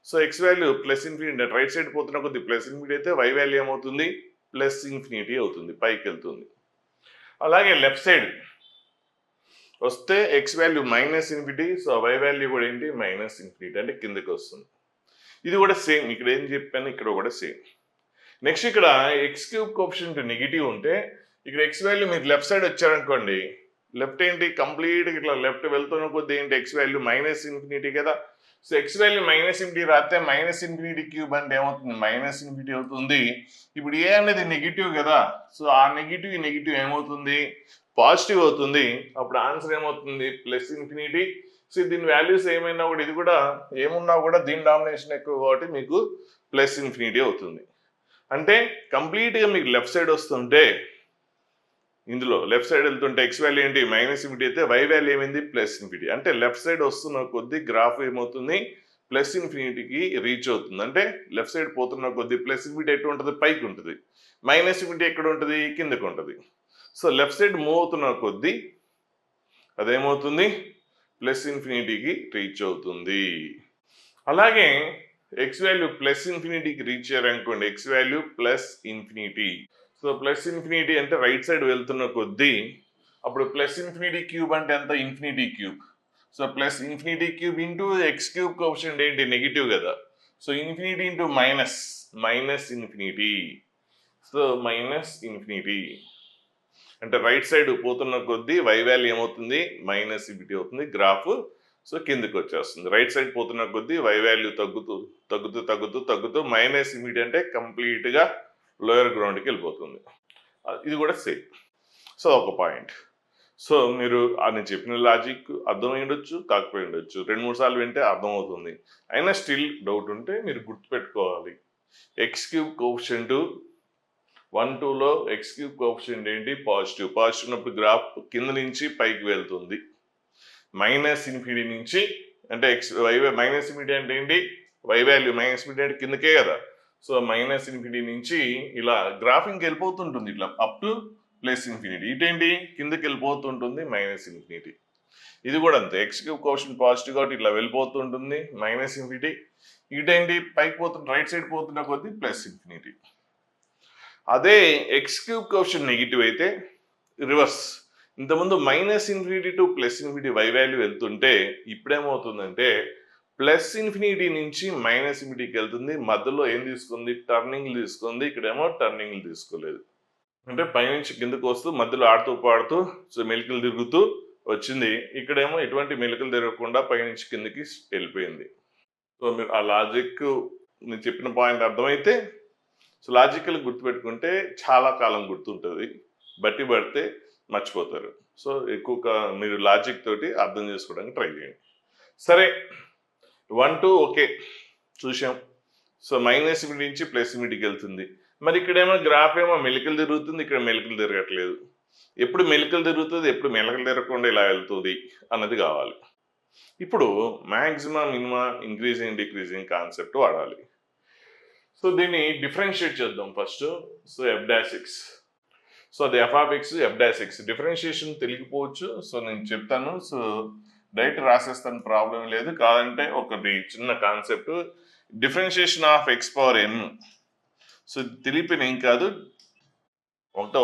Speaker 1: So X value +∞ right side పోతున్న కొద్ది +∞ అయితే వై వాల్యూ ఏమవుతుంది, +∞ అవుతుంది, పైకి వెళ్తుంది. అలాగే లెఫ్ట్ సైడ్ వస్తే x value -∞, so y value కూడా ఏంటి, -∞, అంటే కిందకి వస్తుంది. ఇది కూడా సేమ్, ఇక్కడ ఏం చెప్పాను ఇక్కడ కూడా సేమ్. నెక్స్ట్ ఇక్కడ ఎక్స్ క్యూబ్ కోఎఫిషియంట్ నెగిటివ్ ఉంటే ఇక్కడ ఎక్స్ వాల్యూ మీరు లెఫ్ట్ సైడ్ వచ్చారనుకోండి, లెఫ్ట్ ఏంటి కంప్లీట్ ఇట్లా లెఫ్ట్ వెళ్తున్న కొద్ది ఏంటి ఎక్స్ వాల్యూ మైనస్ ఇన్ఫినిటీ కదా. So X value minus infinity రాస్తే మైనస్ ఇన్ఫినిటీ క్యూబ్ అంటే ఏమవుతుంది, మైనస్ ఇన్ఫినిటీ అవుతుంది. ఇప్పుడు ఏ అనేది నెగిటివ్ కదా, సో ఆ నెగిటివ్ ఏమవుతుంది, పాజిటివ్ అవుతుంది. అప్పుడు ఆన్సర్ ఏమవుతుంది, ప్లస్ ఇన్ఫినిటీ. సో దీని వాల్యూస్ ఏమైనా కూడా, ఇది కూడా ఏమున్నా కూడా దీని డామినేషన్ ఎక్కువ కాబట్టి మీకు ప్లస్ ఇన్ఫినిటీ అవుతుంది. అంటే కంప్లీట్గా మీకు లెఫ్ట్ సైడ్ వస్తుంటే, ఇందులో లెఫ్ట్ సైడ్ వెళ్తుంటే ఎక్స్ వాల్యూ ఏంటి మైనస్ ఇన్ఫినిటీ అయితే వై వాల్యూ ఏమైంది ప్లస్ ఇన్ఫినిటీ. అంటే లెఫ్ట్ సైడ్ వస్తున్న కొద్ది గ్రాఫ్ ఏమవుతుంది, ప్లస్ ఇన్ఫినిటీకి రీచ్ అవుతుంది. అంటే లెఫ్ట్ సైడ్ పోతున్న కొద్ది ప్లస్ ఇన్ఫినిటీ ఎటు ఉంటుంది, పైకి ఉంటుంది. మైనస్ ఇన్ఫినిటీ ఎక్కడ ఉంటుంది, కిందకు ఉంటుంది. సో లెఫ్ట్ సైడ్ మూవ్ అవుతున్న కొద్ది అదేమవుతుంది, ప్లస్ ఇన్ఫినిటీకి రీచ్ అవుతుంది. అలాగే ఎక్స్ వాల్యూ ప్లస్ ఇన్ఫినిటీకి రీచ్ అయ్యారనుకోండి, X value plus infinity. So plus infinity అంటే రైట్ సైడ్ వెళ్తున్న కొద్దీ, అప్పుడు ప్లస్ ఇన్ఫినిటీ క్యూబ్ అంటే ఎంత, infinity cube. So plus infinity cube into X cube coefficient ఏంటి, నెగిటివ్ కదా. So infinity into minus infinity. So minus infinity అంటే right side పోతున్న కొద్దీ వై వాల్యూ ఏమవుతుంది, మైనస్ ఇన్ఫినిటీ అవుతుంది. గ్రాఫ్ సో కిందకి వచ్చేస్తుంది. రైట్ సైడ్ పోతున్న కొద్దీ వై వాల్యూ తగ్గుతూ మైనస్ ఇన్ఫినిటీ అంటే కంప్లీట్గా లోయర్ గ్రౌండ్కి వెళ్ళిపోతుంది. ఇది కూడా సేమ్. సో ఒక పాయింట్. సో మీరు నేను చెప్పిన లాజిక్ అర్థమై ఉండొచ్చు, కాకపోయి ఉండొచ్చు. 2-3 సార్లు వింటే అర్థమవుతుంది. అయినా స్టిల్ డౌట్ ఉంటే మీరు గుర్తుపెట్టుకోవాలి, ఎక్స్ క్యూబ్ కోఎఫిషియంట్ 1-2లో ఎక్స్ క్యూబ్ కోఎఫిషియంట్ ఏంటి, పాజిటివ్. పాజిటివ్ ఉన్నప్పుడు గ్రాఫ్ కింద నుంచి పైకి వెళ్తుంది. మైనస్ ఇన్ఫినిటీ నుంచి అంటే మైనస్ ఇన్ఫినిటీ అంటే ఏంటి, వై వాల్యూ మైనస్ ఇన్ఫినిటీ అంటే కిందకే కదా. సో మైనస్ ఇన్ఫినిటీ నుంచి ఇలా గ్రాఫింగ్కి వెళ్ళిపోతుంటుంది, ఇట్లా అప్ టు ప్లస్ ఇన్ఫినిటీ. ఇటేంటి కిందకి వెళ్ళిపోతుంటుంది మైనస్ ఇన్ఫినిటీ. ఇది కూడా అంతే, ఎక్స్ క్యూబ్ కోఎఫిషియంట్ పాజిటివ్ కాబట్టి ఇట్లా వెళ్ళిపోతుంటుంది మైనస్ ఇన్ఫినిటీ. ఇటేంటి పైకి పోతుంది, రైట్ సైడ్ పోతున్న కొద్దీ ప్లస్ ఇన్ఫినిటీ. అదే ఎక్స్ క్యూబ్ కోఎఫిషియంట్ నెగిటివ్ అయితే రివర్స్. ఇంతకుముందు minus infinity to plus infinity y value వెళ్తుంటే, ఇప్పుడేమవుతుందంటే ప్లస్ ఇన్ఫినిటీ నుంచి మైనస్ ఇన్ఫినిటీకి వెళ్తుంది. మధ్యలో ఏం తీసుకుంది, టర్నింగ్లు తీసుకుంది. ఇక్కడేమో టర్నింగ్లు తీసుకోలేదు. అంటే పైనుంచి కిందకు వస్తూ మధ్యలో ఆడుతూ పాడుతూ సో మెలికలు తిరుగుతూ వచ్చింది. ఇక్కడేమో ఎటువంటి మెలికలు తిరగకుండా పైనుంచి కిందకి వెళ్ళిపోయింది. సో మీరు ఆ లాజిక్ నేను చెప్పిన పాయింట్ అర్థమైతే, సో లాజికల్ గుర్తుపెట్టుకుంటే చాలా కాలం గుర్తుంటుంది. బట్టి పడితే మర్చిపోతారు. సో ఎక్కువ మీరు లాజిక్ తోటి అర్థం చేసుకోవడానికి ట్రై చేయండి. సరే 1-2 ఓకే చూసాం. సో మైనస్ ఇన్ఫినిటీ నుంచి ప్లస్ ఇన్ఫినిటీకి వెళ్తుంది. మరి ఇక్కడేమో గ్రాఫ్ ఏమో మెలికలు తిరుగుతుంది, ఇక్కడ మెలికలు తిరగట్లేదు. ఎప్పుడు మెలికలు తిరుగుతుంది, ఎప్పుడు మెలికలు తిరగకుండా ఇలా వెళ్తుంది అన్నది కావాలి. ఇప్పుడు maximum minima increasing decreasing concept వాడాలి. సో దీన్ని డిఫరెన్షియేట్ చేద్దాం first. So F dash X, so అది F of X F dash X. Differentiation తెలియకపోవచ్చు, సో నేను చెప్తాను. సో డైరెక్ట్ రాసేస్తాను, ప్రాబ్లం లేదు. కాదంటే ఒకటి చిన్న concept, differentiation of X power N. So తెలియపోయిన ఏం కాదు,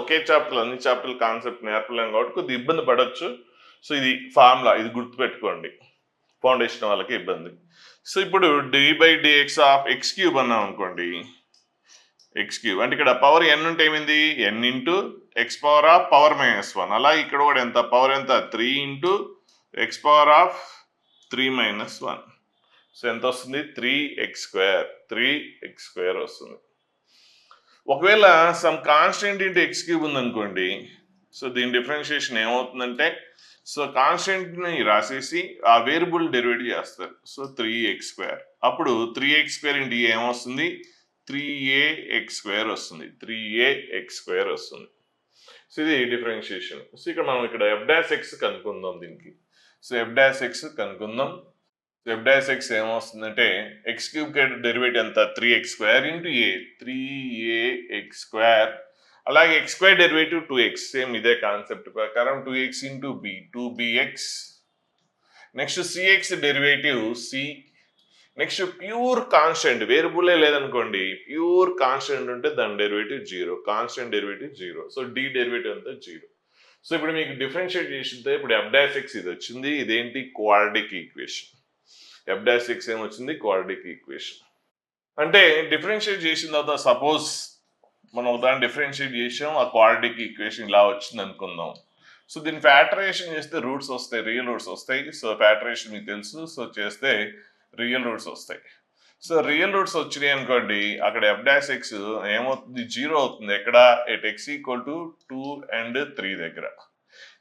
Speaker 1: ఒకే చాప్టర్ అన్ని చాప్టర్ల కాన్సెప్ట్ నేర్పలేము కాబట్టి కొద్దిగా ఇబ్బంది పడవచ్చు. సో ఇది ఫార్ములా, ఇది గుర్తుపెట్టుకోండి, ఫౌండేషన్ వాళ్ళకి ఇబ్బంది. సో ఇప్పుడు dy/dx ఆఫ్ ఎక్స్ క్యూబ్ అన్నాం అనుకోండి, ఎక్స్ క్యూబ్ అంటే ఇక్కడ పవర్ ఎన్ ఉంటే ఏమైంది, N into X power of power -1. అలాగే ఇక్కడ కూడా ఎంత పవర్ ఎంత, 3 into X power of 3-1. So ఎంత వస్తుంది, 3x² వస్తుంది. ఒకవేళ some constant into X cube ఉందనుకోండి, సో దీని డిఫరెన్షియేషన్ ఏమవుతుందంటే, సో కాన్స్టెంట్ని రాసేసి ఆ వేరియబుల్ డెరివేటివ్ చేస్తారు. సో 3x², అప్పుడు 3x² ఇంటూ ఏమొస్తుంది, 3ax² వస్తుంది. 3ax² వస్తుంది. సో ఇది డిఫరెన్షియేషన్. సో ఇక్కడ మనం ఇక్కడ ఎఫ్ డాష్ ఎక్స్ కనుక్కుందాం దీనికి. సో ఎఫ్ డాష్ ఎక్స్ కనుక్కుందాం. ఎఫ్ డాష్ ఎక్స్ ఏమొస్తుందంటే ఎక్స్ క్యూబ్ డెరివేటివ్ ఎంత, 3x² ఇంటూ ఏ, 3ax². అలాగే x² డెరివేటివ్ 2x, సేమ్ ఇదే కాన్సెప్ట్ ప్రకారం 2x into B, 2bx. Next cx derivative c. Next pure constant, వేరియబులే లేదనుకోండి, ప్యూర్ కాన్స్టెంట్ ఉంటే దాని derivative 0, constant derivative 0. So d derivative అంతా 0. సో ఇప్పుడు మీకు డిఫరెన్షియేట్ చేసింటే ఇప్పుడు ఎఫ్ డాష్ ఎక్స్ ఇది వచ్చింది, ఇదేంటి quadratic equation. F dash X ఏమొచ్చింది, క్వాడ్రాటిక్ ఈక్వేషన్. అంటే డిఫరెన్షియేట్ చేసిన తర్వాత సపోజ్ మనం దాన్ని డిఫరెన్షియేట్ చేసాం, ఆ క్వాడ్రాటిక్ ఈక్వేషన్ ఇలా వచ్చింది అనుకుందాం. సో దీన్ని ఫ్యాక్టరైజేషన్ చేస్తే రూట్స్ వస్తాయి, రియల్ రూట్స్ వస్తాయి. సో ఫ్యాక్టరైజేషన్ మీకు తెలుసు. సో చేస్తే రియల్ రూట్స్ వస్తాయి. సో రియల్ రూట్స్ వచ్చినాయి అనుకోండి, అక్కడ ఎఫ్ డాష్ ఎక్స్ ఏమవుతుంది, 0 అవుతుంది. ఎక్కడ at X equal to 2 and 3 దగ్గర.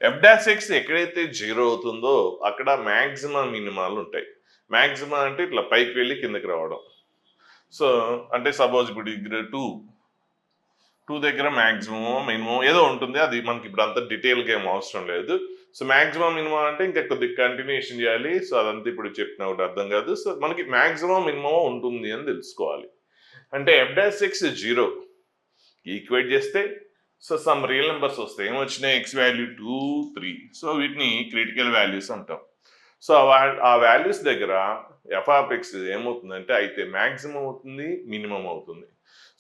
Speaker 1: ఎఫ్ డాష్ ఎక్స్ ఎక్కడైతే 0 అవుతుందో అక్కడ మ్యాక్సిమం మినిమాలు ఉంటాయి. మ్యాక్సిమం అంటే ఇట్లా పైకి వెళ్ళి కిందకి రావడం. సో అంటే సపోజ్ ఇప్పుడు ఇక్కడ 2 దగ్గర మ్యాక్సిమం మినిమం ఏదో ఉంటుంది, అది మనకి ఇప్పుడు అంత డీటెయిల్గా ఏం అవసరం లేదు. సో మ్యాక్సిమం మినిమం అంటే ఇంకా కొద్దిగా కంటిన్యూషన్ చేయాలి. సో అదంతా ఇప్పుడు చెప్పిన ఒకటి అర్థం కాదు. సో మనకి మ్యాక్సిమం మినిమం ఉంటుంది అని తెలుసుకోవాలి. అంటే ఎఫ్ డాష్ ఎక్స్ 0 ఈక్వేట్ చేస్తే సో సమ్ రియల్ నెంబర్స్ వస్తాయి. ఏమొచ్చినాయి, ఎక్స్ వాల్యూ 2, 3. సో వీటిని క్రిటికల్ వాల్యూస్ అంటాం. సో ఆ వాల్యూస్ దగ్గర ఎఫ్ ఆఫ్ ఎక్స్ ఏమవుతుందంటే అయితే మ్యాక్సిమం అవుతుంది, మినిమం అవుతుంది.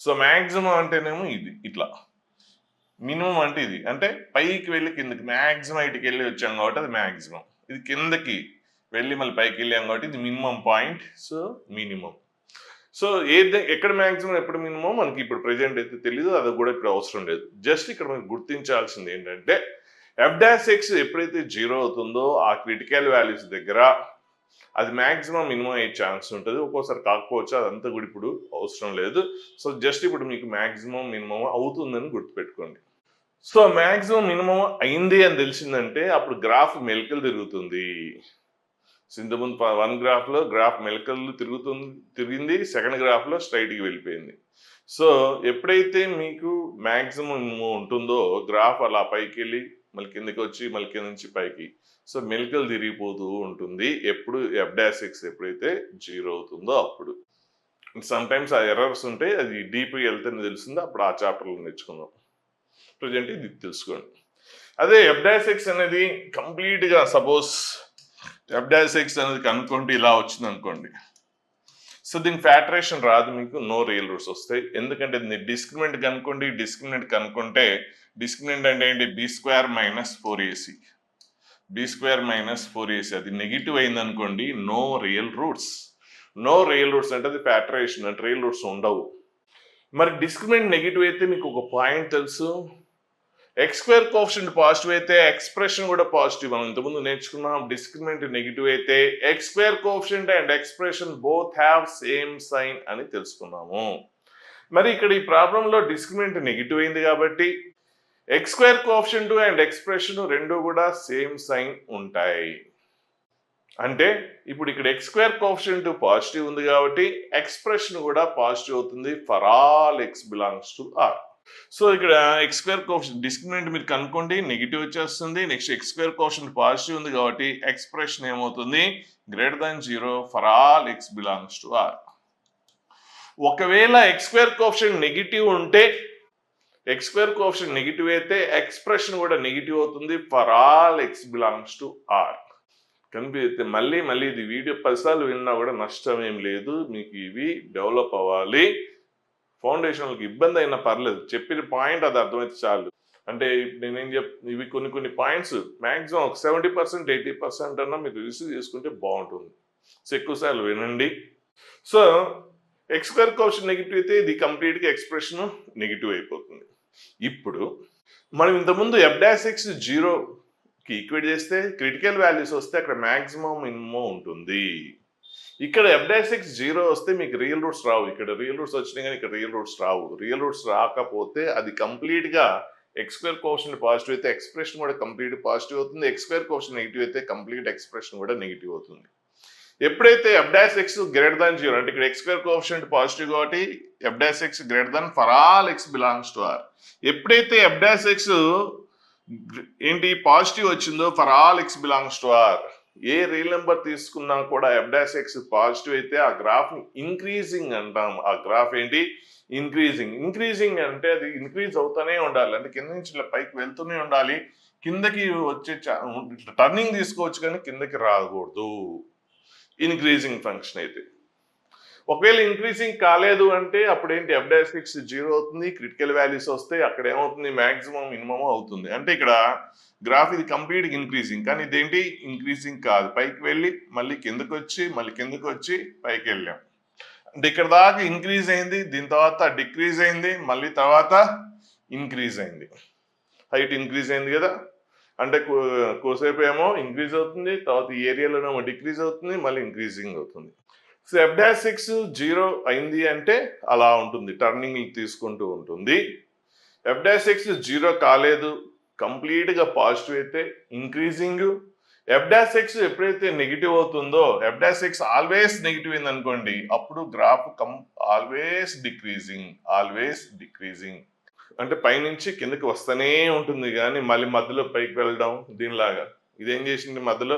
Speaker 1: సో మ్యాక్సిమం అంటేనేమో ఇది ఇట్లా, మినిమం అంటే ఇది, అంటే పైకి వెళ్ళి కిందకి మ్యాక్సిమం ఇటుకి వెళ్ళి వచ్చాం కాబట్టి అది మ్యాక్సిమం. ఇది కిందకి వెళ్ళి మళ్ళీ పైకి వెళ్ళాం కాబట్టి ఇది minimum point. So minimum. So ఎక్కడ మ్యాక్సిమం ఎప్పుడు మినిమం మనకి ఇప్పుడు ప్రెజెంట్ అయితే తెలియదు, అది కూడా ఇప్పుడు అవసరం లేదు. జస్ట్ ఇక్కడ మనకి గుర్తించాల్సింది ఏంటంటే ఎఫ్ డాష్ ఎక్స్ ఎప్పుడైతే 0 అవుతుందో ఆ క్రిటికల్ వాల్యూస్ దగ్గర అది మ్యాక్సిమం మినిమం అయ్యే ఛాన్స్ ఉంటుంది. ఒక్కోసారి కాకపోవచ్చు, అదంతా కూడా ఇప్పుడు అవసరం లేదు. సో జస్ట్ ఇప్పుడు మీకు మ్యాక్సిమం మినిమం అవుతుందని గుర్తుపెట్టుకోండి. సో మ్యాక్సిమం మినిమం అయింది అని తెలిసిందంటే అప్పుడు గ్రాఫ్ మెలికలు తిరుగుతుంది. ఇంతకుముందు 1 గ్రాఫ్లో గ్రాఫ్ మెలికలు తిరిగింది, సెకండ్ గ్రాఫ్లో స్ట్రైట్కి వెళ్ళిపోయింది. సో ఎప్పుడైతే మీకు మ్యాక్సిమం మినిమం ఉంటుందో గ్రాఫ్ అలా పైకి వెళ్ళి మళ్ళీ కిందకి వచ్చి మళ్ళీ కింద నుంచి పైకి, సో మెలికలు తిరిగిపోతూ ఉంటుంది. ఎప్పుడు ఎఫ్ డాష్ ఎక్స్ ఎప్పుడైతే 0 అవుతుందో అప్పుడు. సమ్ టైమ్స్ ఆ ఎర్రర్స్ ఉంటే అది డీప్గా వెళ్తేనే తెలుస్తుంది, అప్పుడు ఆ చాప్టర్లో నేర్చుకుందాం. ప్రజెంట్ ఇది తెలుసుకోండి. అదే ఎఫ్ డాష్ ఎక్స్ అనేది కంప్లీట్గా సపోజ్ ఎఫ్ డాష్ ఎక్స్ అనేది కనుక్కోండి ఇలా వచ్చింది అనుకోండి. సో దీని ఫ్యాక్టరేషన్ రాదు, మీకు నో రియల్ రూట్స్ వస్తాయి. ఎందుకంటే దీన్ని డిస్క్రిమినెంట్ కనుక్కోండి. డిస్క్రిమినెంట్ కనుక్కుంటే డిస్క్రిమినెంట్ అంటే ఏంటి, b² - 4ac. b² - 4ac అది నెగిటివ్ అయింది అనుకోండి, no real roots. No real roots అంటే అది ఫ్యాక్టరేషన్ అంటే రియల్ రూట్స్ ఉండవు. మరి డిస్క్రిమినెంట్ నెగిటివ్ అయితే మీకు ఒక పాయింట్ తెలుసు, x² కోఎఫిషియంట్ పాజిటివ్ అయితే ఎక్స్ప్రెషన్ కూడా పాజిటివ్. మనం ఇంతకుముందు నేర్చుకున్నాం. డిస్క్రిమినెంట్ నెగిటివ్ అయితే x² coefficient and expression both have same sign అని తెలుసుకున్నాము. మరి ఇక్కడ ఈ ప్రాబ్లంలో డిస్క్రిమినెంట్ నెగిటివ్ అయింది కాబట్టి x² కోఎఫిషియంట్ అండ్ ఎక్స్ప్రెషన్ రెండు కూడా సేమ్ సైన్ ఉంటాయి. అంటే ఇప్పుడు ఇక్కడ x² కోఎఫిషియంట్ పాజిటివ్ ఉంది కాబట్టి ఎక్స్ప్రెషన్ కూడా పాజిటివ్ అవుతుంది for all x belongs to R. So ఇక్కడ x² కోఎఫిషియంట్ డిస్క్రిమినెంట్ మీరు కనుక్కోండి, నెగిటివ్ వచ్చేస్తుంది. నెక్స్ట్ x² కోఎఫిషియంట్ పాజిటివ్ ఉంది కాబట్టి ఎక్స్ప్రెషన్ ఏమవుతుంది, >0 for all x belongs to R. ఒకవేళ x² కోఎఫిషియంట్ నెగిటివ్ ఉంటే, x² కోఎఫిషియంట్ నెగిటివ్ అయితే ఎక్స్ప్రెషన్ కూడా నెగిటివ్ అవుతుంది for all x belongs to R. కనిపిస్తే మళ్ళీ ఇది వీడియో 10 సార్లు విన్నా కూడా నష్టం ఏం లేదు. మీకు ఇవి డెవలప్ అవ్వాలి. ఫౌండేషన్లకు ఇబ్బంది అయినా పర్లేదు, చెప్పిన పాయింట్ అది అర్థమైతే చాలు. అంటే నేనేం ఇవి కొన్ని పాయింట్స్ మ్యాక్సిమం 70% 80% అన్నా మీరు రిసీవ్ చేసుకుంటే బాగుంటుంది. సో ఎక్కువసార్లు వినండి. సో x² కోఎఫిషియంట్ నెగిటివ్ అయితే ఇది కంప్లీట్గా ఎక్స్ప్రెషన్ నెగిటివ్ అయిపోతుంది. ఇప్పుడు మనం ఇంతకుముందు ఎఫ్ డాష్ ఎక్స్ 0కి ఈక్వేట్ చేస్తే క్రిటికల్ వాల్యూస్ వస్తే అక్కడ మ్యాక్సిమం మినిమం ఉంటుంది. ఇక్కడ ఎఫ్ డాష్ ఎక్స్ 0 వస్తే మీకు రియల్ రూట్స్ రావు. ఇక్కడ రియల్ రూట్స్ వచ్చినాయి కానీ ఇక్కడ రియల్ రూట్స్ రావు. రియల్ రూట్స్ రాకపోతే అది కంప్లీట్గా x² కోఎఫిషియంట్ పాజిటివ్ అయితే ఎక్స్ప్రెషన్ కూడా కంప్లీట్ పాజిటివ్ అవుతుంది. x² కోఎఫిషియంట్ నెగిటివ్ అయితే కంప్లీట్ ఎక్స్ప్రెషన్ కూడా నెగిటివ్ అవుతుంది. ఎప్పుడైతే ఎఫ్ డాష్ ఎక్స్ >0 అంటే ఇక్కడ x² కోఎఫిషియంట్ పాజిటివ్ కాబట్టి F dash X > for all x belongs to R. ఎప్పుడైతే ఎఫ్ డాష్ ఎక్స్ ఏంటి పాజిటివ్ వచ్చిందో for all x belongs to R, A real number తీసుకున్నా కూడా ఎఫ్ డాష్ ఎక్స్ పాజిటివ్ అయితే ఆ గ్రాఫ్ ఇంక్రీజింగ్ అంటాం. ఆ గ్రాఫ్ ఏంటి, ఇంక్రీజింగ్ అంటే అది ఇంక్రీజ్ అవుతూనే ఉండాలి. అంటే కింద నుంచి ఇలా పైకి వెళ్తూనే ఉండాలి. కిందకి వచ్చే టర్నింగ్ తీసుకోవచ్చు కానీ కిందకి రాకూడదు ఇంక్రీజింగ్ ఫంక్షన్ అయితే. ఒకవేళ ఇంక్రీజింగ్ కాలేదు అంటే అప్పుడు ఏంటి, ఎఫ్ డాష్ ఎక్స్ 0 అవుతుంది. క్రిటికల్ వాల్యూస్ వస్తే అక్కడ ఏమవుతుంది, మ్యాక్సిమం మినిమం అవుతుంది. అంటే ఇక్కడ గ్రాఫ్ ఇది కంప్లీట్ ఇంక్రీజింగ్, కానీ ఇదేంటి ఇంక్రీజింగ్ కాదు. పైకి వెళ్ళి మళ్ళీ కిందకు వచ్చి మళ్ళీ కిందకు వచ్చి పైకి వెళ్ళాం. అంటే ఇక్కడ దాకా ఇంక్రీజ్ అయింది, దీని తర్వాత డిక్రీజ్ అయింది, మళ్ళీ తర్వాత ఇంక్రీజ్ అయింది. హైట్ ఇంక్రీజ్ అయింది కదా, అంటే కోసేపు ఏమో ఇంక్రీజ్ అవుతుంది, తర్వాత ఈ ఏరియాలోనేమో డిక్రీజ్ అవుతుంది, మళ్ళీ ఇంక్రీజింగ్ అవుతుంది. సో F'6 0 అయింది అంటే అలా ఉంటుంది, టర్నింగ్ తీసుకుంటూ ఉంటుంది. F'6 0 కాలేదు, కంప్లీట్గా పాజిటివ్ అయితే ఇంక్రీజింగ్. F'6 ఎప్పుడైతే నెగిటివ్ అవుతుందో, F'6 ఆల్వేస్ నెగిటివ్ అయింది అనుకోండి, అప్పుడు గ్రాఫ్ ఆల్వేస్ డిక్రీజింగ్. అంటే పైనుంచి కిందకి వస్తూనే ఉంటుంది కానీ మళ్ళీ మధ్యలో పైకి వెళ్ళడం, దీనిలాగా ఇదేం చేసింది, మధ్యలో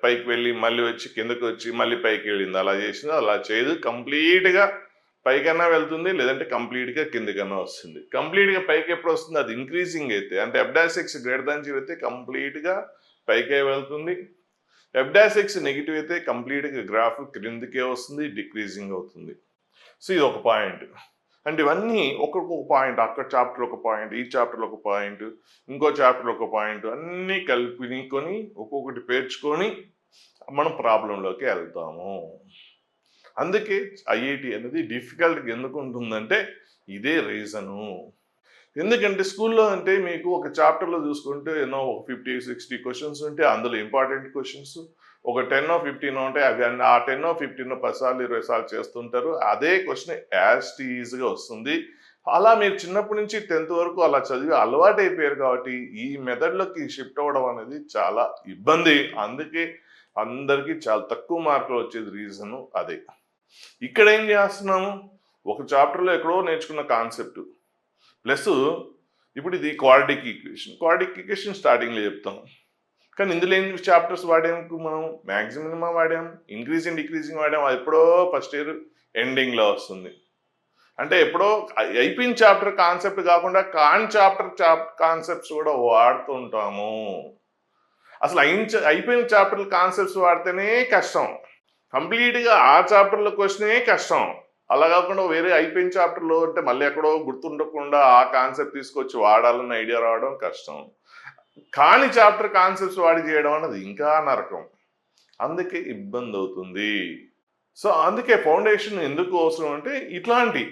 Speaker 1: పైకి వెళ్ళి మళ్ళీ వచ్చి కిందకి వచ్చి మళ్ళీ పైకి వెళ్ళింది, అలా చేసింది. అలా చేయదు, కంప్లీట్గా పైకన్నా వెళ్తుంది, లేదంటే కంప్లీట్గా కిందకన్నా వస్తుంది. కంప్లీట్గా పైకి ఎప్పుడు వస్తుంది, అది ఇంక్రీజింగ్ అయితే, అంటే F'6 0 అయితే కంప్లీట్గా పైకే వెళ్తుంది. F'6 నెగిటివ్ అయితే కంప్లీట్గా గ్రాఫ్ క్రిందికే వస్తుంది, డిక్రీజింగ్ అవుతుంది. సో ఇది ఒక పాయింట్. అంటే ఇవన్నీ ఒక్కొక్క పాయింట్, అక్కడ చాప్టర్ ఒక పాయింట్, ఈ చాప్టర్లో ఒక పాయింట్, ఇంకో చాప్టర్లో ఒక పాయింట్, అన్నీ కలిపికొని ఒక్కొక్కటి పేర్చుకొని మనం ప్రాబ్లంలోకి వెళ్తాము. అందుకే ఐఐటి అనేది డిఫికల్ట్గా ఎందుకు ఉంటుందంటే ఇదే రీజను. ఎందుకంటే స్కూల్లో అంటే మీకు ఒక చాప్టర్లో చూసుకుంటే ఎన్నో ఒక 50-60 క్వశ్చన్స్ ఉంటే అందులో ఇంపార్టెంట్ క్వశ్చన్స్ ఒక 10-15 ఉంటాయి. అవి ఆ 10-15 10 సార్లు 20 సార్లు చేస్తుంటారు. అదే క్వశ్చన్ యాజ్ ఈజీగా వస్తుంది. అలా మీరు చిన్నప్పటి నుంచి 10th వరకు అలా చదివి అలవాటు అయిపోయారు కాబట్టి ఈ మెథడ్లోకి షిఫ్ట్ అవ్వడం అనేది చాలా ఇబ్బంది. అందుకే అందరికీ చాలా తక్కువ మార్కులు వచ్చేది రీజను అదే. ఇక్కడ ఏం చేస్తున్నాము, ఒక చాప్టర్లో ఎక్కడో నేర్చుకున్న కాన్సెప్ట్ ప్లస్ ఇప్పుడు ఇది క్వాడ్రాటిక్ ఈక్వేషన్ స్టార్టింగ్లో చెప్తాం, కానీ ఇందులో ఏం చాప్టర్స్ వాడాము మనం, మ్యాక్సిమం వాడాం, ఇంక్రీజ్ అండ్ డిక్రీజింగ్ వాడాం, అది ఎప్పుడో ఫస్ట్ ఇయర్ ఎండింగ్లో వస్తుంది. అంటే ఎప్పుడో అయిపోయిన చాప్టర్ కాన్సెప్ట్ కాకుండా చాప్టర్ కాన్సెప్ట్స్ కూడా వాడుతుంటాము. అసలు అయిపోయిన చాప్టర్ కాన్సెప్ట్స్ వాడితేనే కష్టం, కంప్లీట్గా ఆ చాప్టర్లో క్వశ్చనే కష్టం. అలా కాకుండా వేరే అయిపోయిన చాప్టర్లో అంటే మళ్ళీ ఎక్కడో గుర్తుండకుండా ఆ కాన్సెప్ట్ తీసుకొచ్చి వాడాలన్న ఐడియా రావడం కష్టం. కానీ చాప్టర్ కాన్సెప్ట్స్ వాడి చేయడం అన్నది ఇంకా నరకం, అందుకే ఇబ్బంది అవుతుంది. సో అందుకే ఫౌండేషన్ ఎందుకు అవసరం అంటే ఇట్లాంటి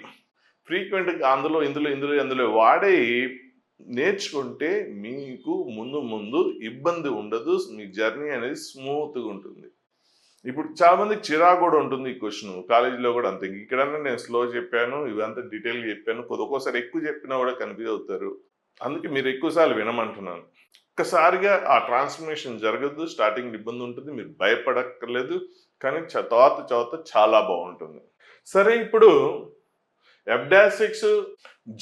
Speaker 1: ఫ్రీక్వెంట్గా అందులో వాడే నేర్చుకుంటే మీకు ముందు ఇబ్బంది ఉండదు, మీ జర్నీ అనేది స్మూత్గా ఉంటుంది. ఇప్పుడు చాలా మందికి చిరాకు కూడా ఉంటుంది ఈ క్వశ్చన్, కాలేజీలో కూడా అంతే. ఇక్కడన్నా నేను స్లో చెప్పాను, ఇవంతా డీటెయిల్గా చెప్పాను, ఒక్కోసారి ఎక్కువ చెప్పినా కూడా కన్ఫ్యూజ్ అవుతారు. అందుకే మీరు ఎక్కువసార్లు వినమంటున్నాను. ఒక్కసారిగా ఆ ట్రాన్స్ఫర్మేషన్ జరగదు, స్టార్టింగ్ ఇబ్బంది ఉంటుంది, మీరు భయపడక్కర్లేదు, కానీ తర్వాత చాలా బాగుంటుంది. సరే, ఇప్పుడు F'6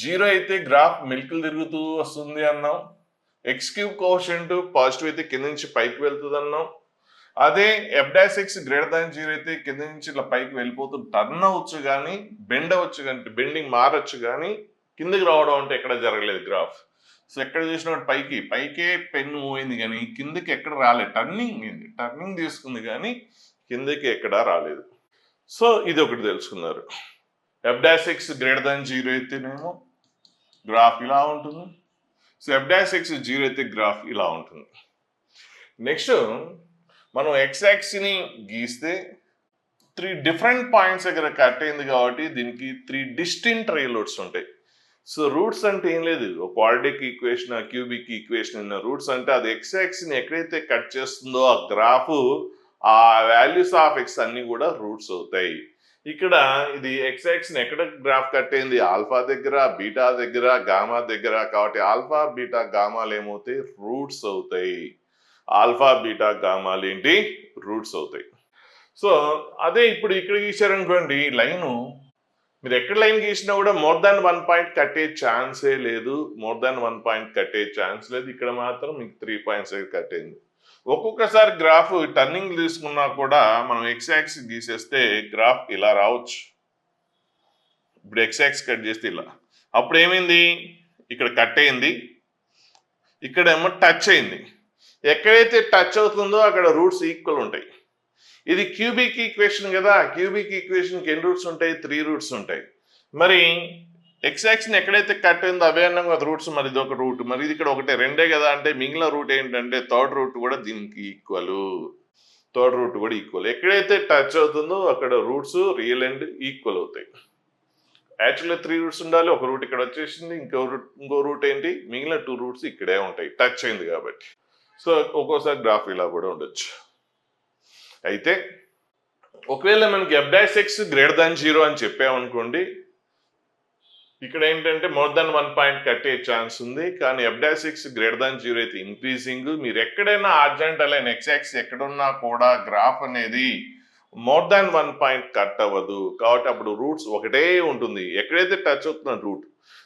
Speaker 1: 0 అయితే గ్రాఫ్ మెలికలు తిరుగుతూ వస్తుంది అన్నాం. X³ కోషెంట్ పాజిటివ్ అయితే కింద నుంచి పైకి వెళ్తుంది అన్నాం. అదే F'6 0 అయితే కింద నుంచి ఇలా పైకి వెళ్ళిపోతూ టర్న్ అవ్వచ్చు కానీ, బెండ్ అవ్వచ్చు కానీ, బెండింగ్ మారచ్చు కానీ కిందకి రావడం అంటే ఎక్కడ జరగలేదు గ్రాఫ్. సో ఎక్కడ చూసినప్పుడు పైకే పెన్ మూవ్ అయింది కానీ కిందకి ఎక్కడ రాలేదు, టర్నింగ్ తీసుకుంది కానీ కిందకి ఎక్కడా రాలేదు. సో ఇది ఒకటి తెలుసుకున్నారు. F'6 0 అయితేనేమో గ్రాఫ్ ఇలా ఉంటుంది. సో F'6 0 అయితే గ్రాఫ్ ఇలా ఉంటుంది. నెక్స్ట్ మనం X-యాక్సిస్ని గీస్తే 3 డిఫరెంట్ పాయింట్స్ దగ్గర కట్ అయింది కాబట్టి దీనికి 3 డిస్టింక్ట్ రే రూట్స్ ఉంటాయి. సో రూట్స్ అంటే ఏం లేదు, quadratic equation, cubic equation. Roots అంటే అది X-యాక్సిస్ని ఎక్కడైతే కట్ చేస్తుందో ఆ గ్రాఫ్, ఆ వాల్యూస్ ఆఫ్ X అన్ని కూడా రూట్స్ అవుతాయి. ఇక్కడ ఇది X-యాక్సిస్ని ఎక్కడ గ్రాఫ్ కట్ అయింది, ఆల్ఫా దగ్గర, బీటా దగ్గర, గామా దగ్గర. కాబట్టి ఆల్ఫా, బీటా, గామాలు ఏమవుతాయి, రూట్స్ అవుతాయి. ఆల్ఫా, బీటా, గామాలు ఏంటి, రూట్స్ అవుతాయి. సో అదే ఇప్పుడు ఇక్కడ గీసారనుకోండి లైను, మీరు ఎక్కడ లైన్ గీసినా కూడా మోర్ దాన్ 1 పాయింట్ కట్టే ఛాన్సే లేదు, ఇక్కడ మాత్రం మీకు 3 పాయింట్స్ కట్ అయింది. ఒక్కొక్కసారి గ్రాఫ్ టర్నింగ్ తీసుకున్నా కూడా మనం X-యాక్సిస్ గీసేస్తే గ్రాఫ్ ఇలా రావచ్చు. ఇప్పుడు X-యాక్సిస్ కట్ చేస్తే ఇలా, అప్పుడు ఏమైంది, ఇక్కడ కట్ అయింది, ఇక్కడేమో టచ్ అయింది. ఎక్కడైతే టచ్ అవుతుందో అక్కడ రూట్స్ ఈక్వల్ ఉంటాయి. ఇది క్యూబిక్ ఈక్వేషన్ కదా, క్యూబిక్ ఈక్వేషన్కి ఎన్ని రూట్స్ ఉంటాయి, 3 రూట్స్ ఉంటాయి. మరి X-యాక్సిస్ని ఎక్కడైతే కట్ అయిందో అవే అన్నాం కదా రూట్స్, మరి ఇది ఒక రూట్, మరి ఇది ఇక్కడ ఒకటే 2 కదా, అంటే మిగిలిన రూట్ ఏంటంటే థర్డ్ రూట్ కూడా దీనికి ఈక్వల్. థర్డ్ రూట్ కూడా ఈక్వల్. ఎక్కడైతే టచ్ అవుతుందో అక్కడ రూట్స్ రియల్ అండ్ ఈక్వల్ అవుతాయి. యాక్చువల్గా 3 రూట్స్ ఉండాలి, ఒక రూట్ ఇక్కడ వచ్చేసింది, ఇంకో రూట్ ఏంటి, మిగిలిన 2 రూట్స్ ఇక్కడే ఉంటాయి టచ్ అయింది కాబట్టి. సో ఒక్కోసారి గ్రాఫ్ ఇలా కూడా ఉండొచ్చు. అయితే ఒకవేళ మనకి f'(x) > 0 అని చెప్పామనుకోండి, ఇక్కడ ఏంటంటే మోర్ దాన్ 1 పాయింట్ కట్టే ఛాన్స్ ఉంది. కానీ f'(x) > 0 అయితే ఇంక్రీజింగ్. మీరు ఎక్కడైనా హారిజాంటల్ లైన్ x యాక్సిస్ ఎక్కడున్నా కూడా గ్రాఫ్ అనేది మోర్ దాన్ 1 పాయింట్ కట్ అవ్వదు. కాబట్టి అప్పుడు రూట్స్ ఒకటే ఉంటుంది ఎక్కడైతే టచ్ అవుతున్న రూట్.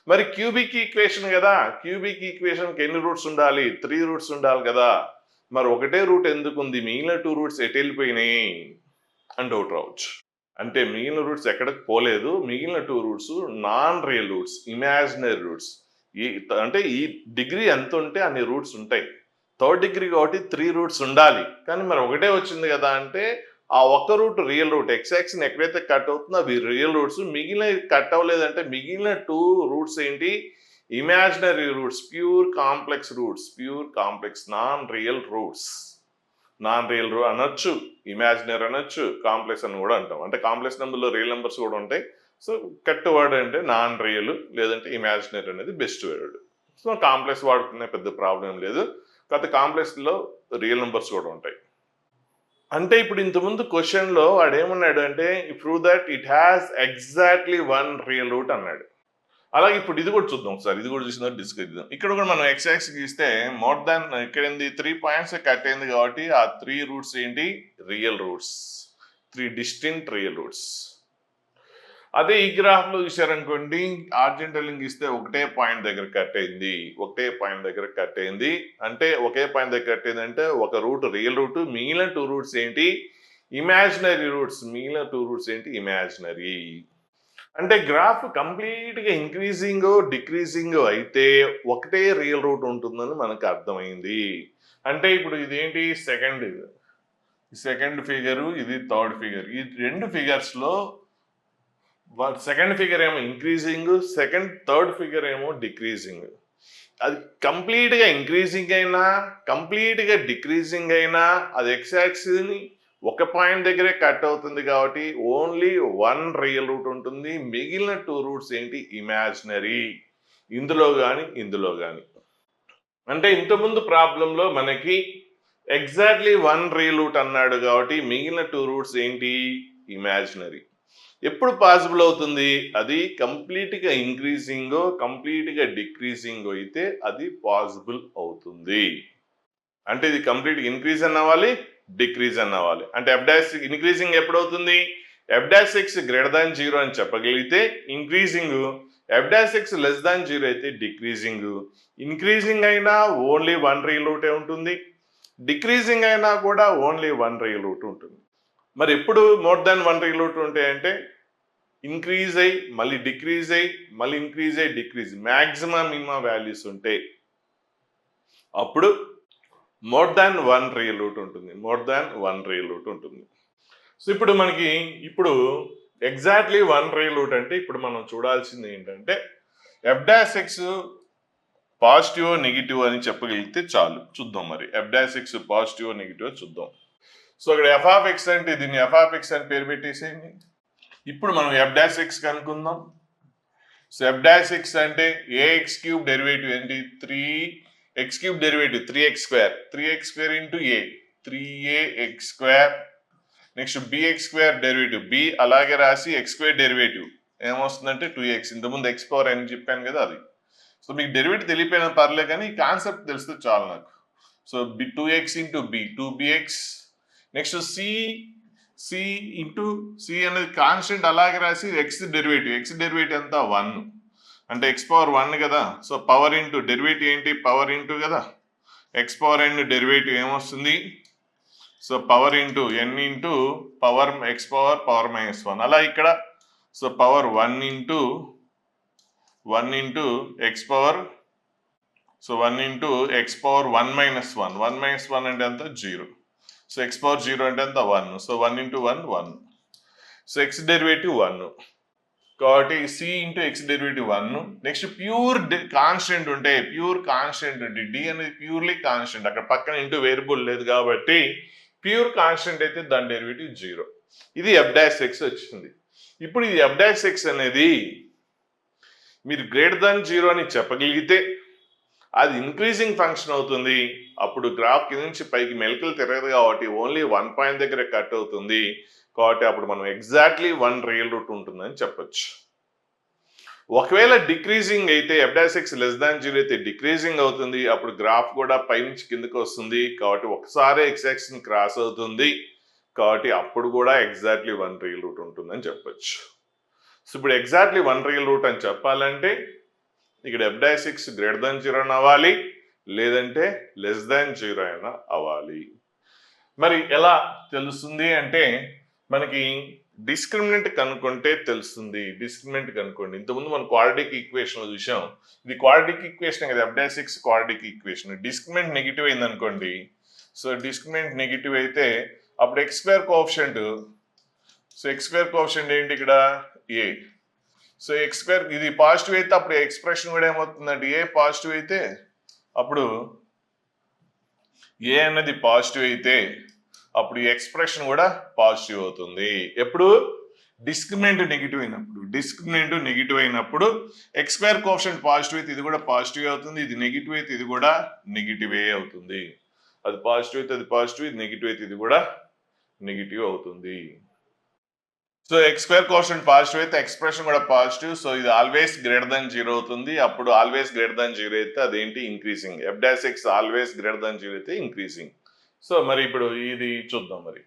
Speaker 1: మరి క్యూబిక్ ఈక్వేషన్ కదా, క్యూబిక్ ఈక్వేషన్కి ఎన్ని రూట్స్ ఉండాలి, 3 రూట్స్ ఉండాలి కదా. మరి ఒకటే రూట్ ఎందుకు ఉంది, మిగిలిన 2 రూట్స్ ఎటు వెళ్ళిపోయినాయి అని డౌట్ రావచ్చు. అంటే మిగిలిన రూట్స్ ఎక్కడికి పోలేదు, మిగిలిన 2 roots non real roots, imaginary roots. అంటే ఈ డిగ్రీ ఎంత ఉంటే అన్ని రూట్స్ ఉంటాయి. థర్డ్ డిగ్రీ కాబట్టి 3 రూట్స్ ఉండాలి, కానీ మరి ఒకటే వచ్చింది కదా అంటే ఆ ఒక్క root real root. X axis ఎక్కడైతే కట్ అవుతుందో అవి రియల్ రూట్స్, మిగిలిన కట్ అవ్వలేదంటే మిగిలిన 2 రూట్స్ ఏంటి, imaginary roots, pure complex roots, pure complex non real roots. Non real root అనొచ్చు, ఇమాజినరీ అనొచ్చు, కాంప్లెక్స్ అని కూడా అంటాం. అంటే కాంప్లెక్స్ నెంబర్లో రియల్ నెంబర్స్ కూడా ఉంటాయి. సో కట్ వర్డ్ అంటే నాన్ రియల్ లేదంటే ఇమాజినరీ అనేది బెస్ట్ వర్డ్. సో కాంప్లెక్స్ వాడుకునే పెద్ద ప్రాబ్లం లేదు, కాకపోతే కాంప్లెక్స్లో రియల్ నెంబర్స్ కూడా ఉంటాయి. అంటే ఇప్పుడు ఇంతకుముందు క్వశ్చన్లో వాడు ఏమన్నాడు అంటే prove that it has exactly 1 real route అన్నాడు. అలాగే ఇప్పుడు ఇది కూడా చూద్దాం ఒకసారి, ఇది కూడా చూసిన డిస్కస్ చేద్దాం. ఇక్కడ కూడా మనం ఎక్స్ యాక్సిస్ గీస్తే మోర్ దాన్ ఇక్కడ ఏంది 3 పాయింట్స్ కట్ అయింది కాబట్టి ఆ 3 రూట్స్ ఏంటి, real roots, 3 distinct real roots. అదే ఈ గ్రాఫ్ లో చూసారనుకోండి, హారిజాంటల్ లైన్ గీస్తే ఒకటే పాయింట్ దగ్గర కట్ అయింది, ఒకటే పాయింట్ దగ్గర కట్ అయింది. అంటే ఒకే పాయింట్ దగ్గర కట్ అయింది అంటే ఒక రూట్ రియల్ రూట్, మిగిలిన 2 రూట్స్ ఏంటి, ఇమాజినరీ రూట్స్, మిగిలిన 2 రూట్స్ ఏంటి, ఇమాజినరీ. అంటే గ్రాఫ్ కంప్లీట్ గా ఇంక్రీజింగ్ డిక్రీజింగ్ అయితే ఒకటే రియల్ రూట్ ఉంటుందని మనకు అర్థమైంది. అంటే ఇప్పుడు ఇదేంటి సెకండ్ ఫిగర్, ఇది థర్డ్ ఫిగర్. ఈ 2 ఫిగర్స్ లో సెకండ్ ఫిగర్ ఏమో ఇంక్రీజింగ్, థర్డ్ ఫిగర్ ఏమో డిక్రీజింగ్. అది కంప్లీట్ గా ఇంక్రీజింగ్ అయినా కంప్లీట్ గా డిక్రీజింగ్ అయినా అది ఎక్స్ యాక్సిస్ ని ఒక పాయింట్ దగ్గరే కట్ అవుతుంది కాబట్టి ఓన్లీ 1 రియల్ రూట్ ఉంటుంది, మిగిలిన 2 రూట్స్ ఏంటి, ఇమాజినరీ. ఇందులో కానీ ఇందులో కానీ. అంటే ఇంతకుముందు ప్రాబ్లంలో మనకి ఎగ్జాక్ట్లీ 1 రియల్ రూట్ అన్నాడు కాబట్టి మిగిలిన 2 రూట్స్ ఏంటి, ఇమాజినరీ. ఎప్పుడు పాసిబుల్ అవుతుంది, అది కంప్లీట్గా ఇంక్రీజింగ్ కంప్లీట్గా డిక్రీజింగ్ అయితే అది పాసిబుల్ అవుతుంది. అంటే ఇది కంప్లీట్గా ఇంక్రీజ్ అని అవ్వాలి, డిక్రీజ్ అని అవ్వాలి. అంటే f' ఇంక్రీజింగ్ ఎప్పుడు అవుతుంది, f'(x) > 0 అని చెప్పగలిగితే ఇంక్రీజింగ్, f'(x) < 0 అయితే డిక్రీజింగ్. ఇంక్రీజింగ్ అయినా ఓన్లీ 1 రియల్ రూటే ఉంటుంది, డిక్రీజింగ్ అయినా కూడా ఓన్లీ 1 రియల్ రూట్ ఉంటుంది. మరి ఎప్పుడు మోర్ దాన్ 1 రియల్ రూట్ ఉంటాయంటే ఇంక్రీజ్ అయ్యి మళ్ళీ డిక్రీజ్ అయ్యి మళ్ళీ ఇంక్రీజ్ అయ్యి డిక్రీజ్, మ్యాక్సిమం మినిమం వాల్యూస్ ఉంటాయి, అప్పుడు మోర్ దాన్ 1 రియల్ రూట్ ఉంటుంది, మోర్ దాన్ 1 రియల్ రూట్ ఉంటుంది. సో ఇప్పుడు మనకి ఎగ్జాక్ట్లీ 1 రియల్ రూట్ అంటే ఇప్పుడు మనం చూడాల్సింది ఏంటంటే f'(x) పాజిటివ్ నెగిటివ్ అని చెప్పగలిగితే చాలు. చూద్దాం మరి f'(x) పాజిటివ్ నెగిటివ్ చూద్దాం. సో ఇక్కడ f(x) అంటే దీన్ని f(x) అని పేరు పెట్టేసేయండి. ఇప్పుడు మనం f'(x) కనుక్కుందాం. సో f'(x) అంటే ax³ డెరివేటివ్ ఏంటి, 3x³ derivative 3x², 3x² into a 3ax². Next bx² derivative b అలాగే రాసి x² డెరివేటివ్ ఏమొస్తుందంటే 2x. ఇంతకుముందు x⁴n చెప్పాను కదా అది. సో మీకు డెరివేటివ్ తెలియపోయినా పర్లేదు కానీ ఈ కాన్సెప్ట్ తెలిస్తే చాలు నాకు. So 2x into b 2bx. Next c into c అనేది కాన్స్టెంట్ అలాగే రాసి x డెరివేటివ్ ఎంత 1 అంటే x⁴1 కదా. సో పవర్ ఇంటూ డెరివేటివ్ ఏంటి, పవర్ ఇంటూ కదా, x⁴n డెరివేటివ్ ఏమొస్తుంది, so power into n into power x⁴ -1 అలా ఇక్కడ. So power 1 into x⁴, so 1 into x⁴1 -1, 1 -1 అంటే ఎంత 0. సో x⁴0 అంటే ఎంత 1. So 1 into 1 1. So x derivative 1 కాబట్టి c into x derivative 1. Next pure constant ఉంటే, ప్యూర్ కాన్స్టెంట్ d అనేది purely constant, అక్కడ పక్కన ఇంటూ వేరియబుల్ లేదు కాబట్టి ప్యూర్ కాన్స్టెంట్ అయితే దాని డెరివేటివ్ 0. ఇది ఎఫ్ డాష్ ఎక్స్ వచ్చింది. ఇప్పుడు ఈ ఎఫ్ డాష్ ఎక్స్ అనేది మీరు గ్రేటర్ దాన్ 0 అని చెప్పగలిగితే అది ఇంక్రీజింగ్ ఫంక్షన్ అవుతుంది. అప్పుడు గ్రాఫ్ కింద నుంచి పైకి మెలికలు తిరగదు కాబట్టి ఓన్లీ 1 పాయింట్ దగ్గర కట్ అవుతుంది కాబట్టి అప్పుడు మనం ఎగ్జాక్ట్లీ 1 రియల్ రూట్ ఉంటుందని చెప్పొచ్చు. ఒకవేళ డిక్రీజింగ్ అయితే F dash X less than 0 అయితే డిక్రీజింగ్ అవుతుంది. అప్పుడు గ్రాఫ్ కూడా పైనుంచి కిందకి వస్తుంది కాబట్టి ఒకసారి ఎక్స్ యాక్సిస్ ని క్రాస్ అవుతుంది కాబట్టి అప్పుడు కూడా ఎగ్జాక్ట్లీ 1 రియల్ రూట్ ఉంటుందని చెప్పొచ్చు. సో ఇప్పుడు ఎగ్జాక్ట్లీ 1 రియల్ రూట్ అని చెప్పాలంటే ఇక్కడ F dash X greater than 0 అని అవ్వాలి, లేదంటే లెస్ దాన్ 0 అయినా అవ్వాలి. మరి ఎలా తెలుస్తుంది అంటే మనకి డిస్క్రిమినెంట్ కనుక్కుంటే తెలుస్తుంది. డిస్క్రిమినెంట్ కనుక్కోండి. ఇంతకుముందు మనం క్వాడ్రాటిక్ ఈక్వేషన్ చూసాం. ఇది క్వాడ్రాటిక్ ఈక్వేషన్ కదా, F dash X quadratic equation. Discriminant negative అయింది అనుకోండి. సో డిస్క్రిమినెంట్ నెగిటివ్ అయితే అప్పుడు X square coefficient, so X square coefficient ఏంటి ఇక్కడ ఏ. సో ఎక్స్ స్క్వేర్ ఇది పాజిటివ్ అయితే అప్పుడు ఎక్స్ప్రెషన్ కూడా ఏమవుతుందంటే ఏ పాజిటివ్ అయితే అప్పుడు ఏ అన్నది పాజిటివ్ అయితే అప్పుడు ఈ ఎక్స్ప్రెషన్ కూడా పాజిటివ్ అవుతుంది. ఎప్పుడు డిస్క్రిమినెంట్ నెగిటివ్ అయినప్పుడు. డిస్క్రిమినెంట్ నెగిటివ్ అయినప్పుడు ఎక్స్ స్క్వేర్ కోఎఫిషియంట్ పాజిటివ్ అయితే ఇది కూడా పాజిటివ్ అవుతుంది, ఇది నెగిటివ్ అయితే ఇది కూడా నెగిటివే అవుతుంది. అది పాజిటివ్ అయితే అది పాజిటివ్, ఇది నెగిటివ్ అయితే ఇది కూడా నెగిటివ్ అవుతుంది. So X square coefficient positive అయితే ఎక్స్ప్రెషన్ కూడా పాజిటివ్. సో ఇది ఆల్వేస్ గ్రేటర్ దాన్ 0 అవుతుంది. అప్పుడు ఆల్వేస్ గ్రేటర్ దాన్ 0 అయితే అదేంటి increasing. F dash X always greater than 0 అయితే ఇంక్రీజింగ్. సో మరి ఇప్పుడు ఇది చూద్దాం. మరి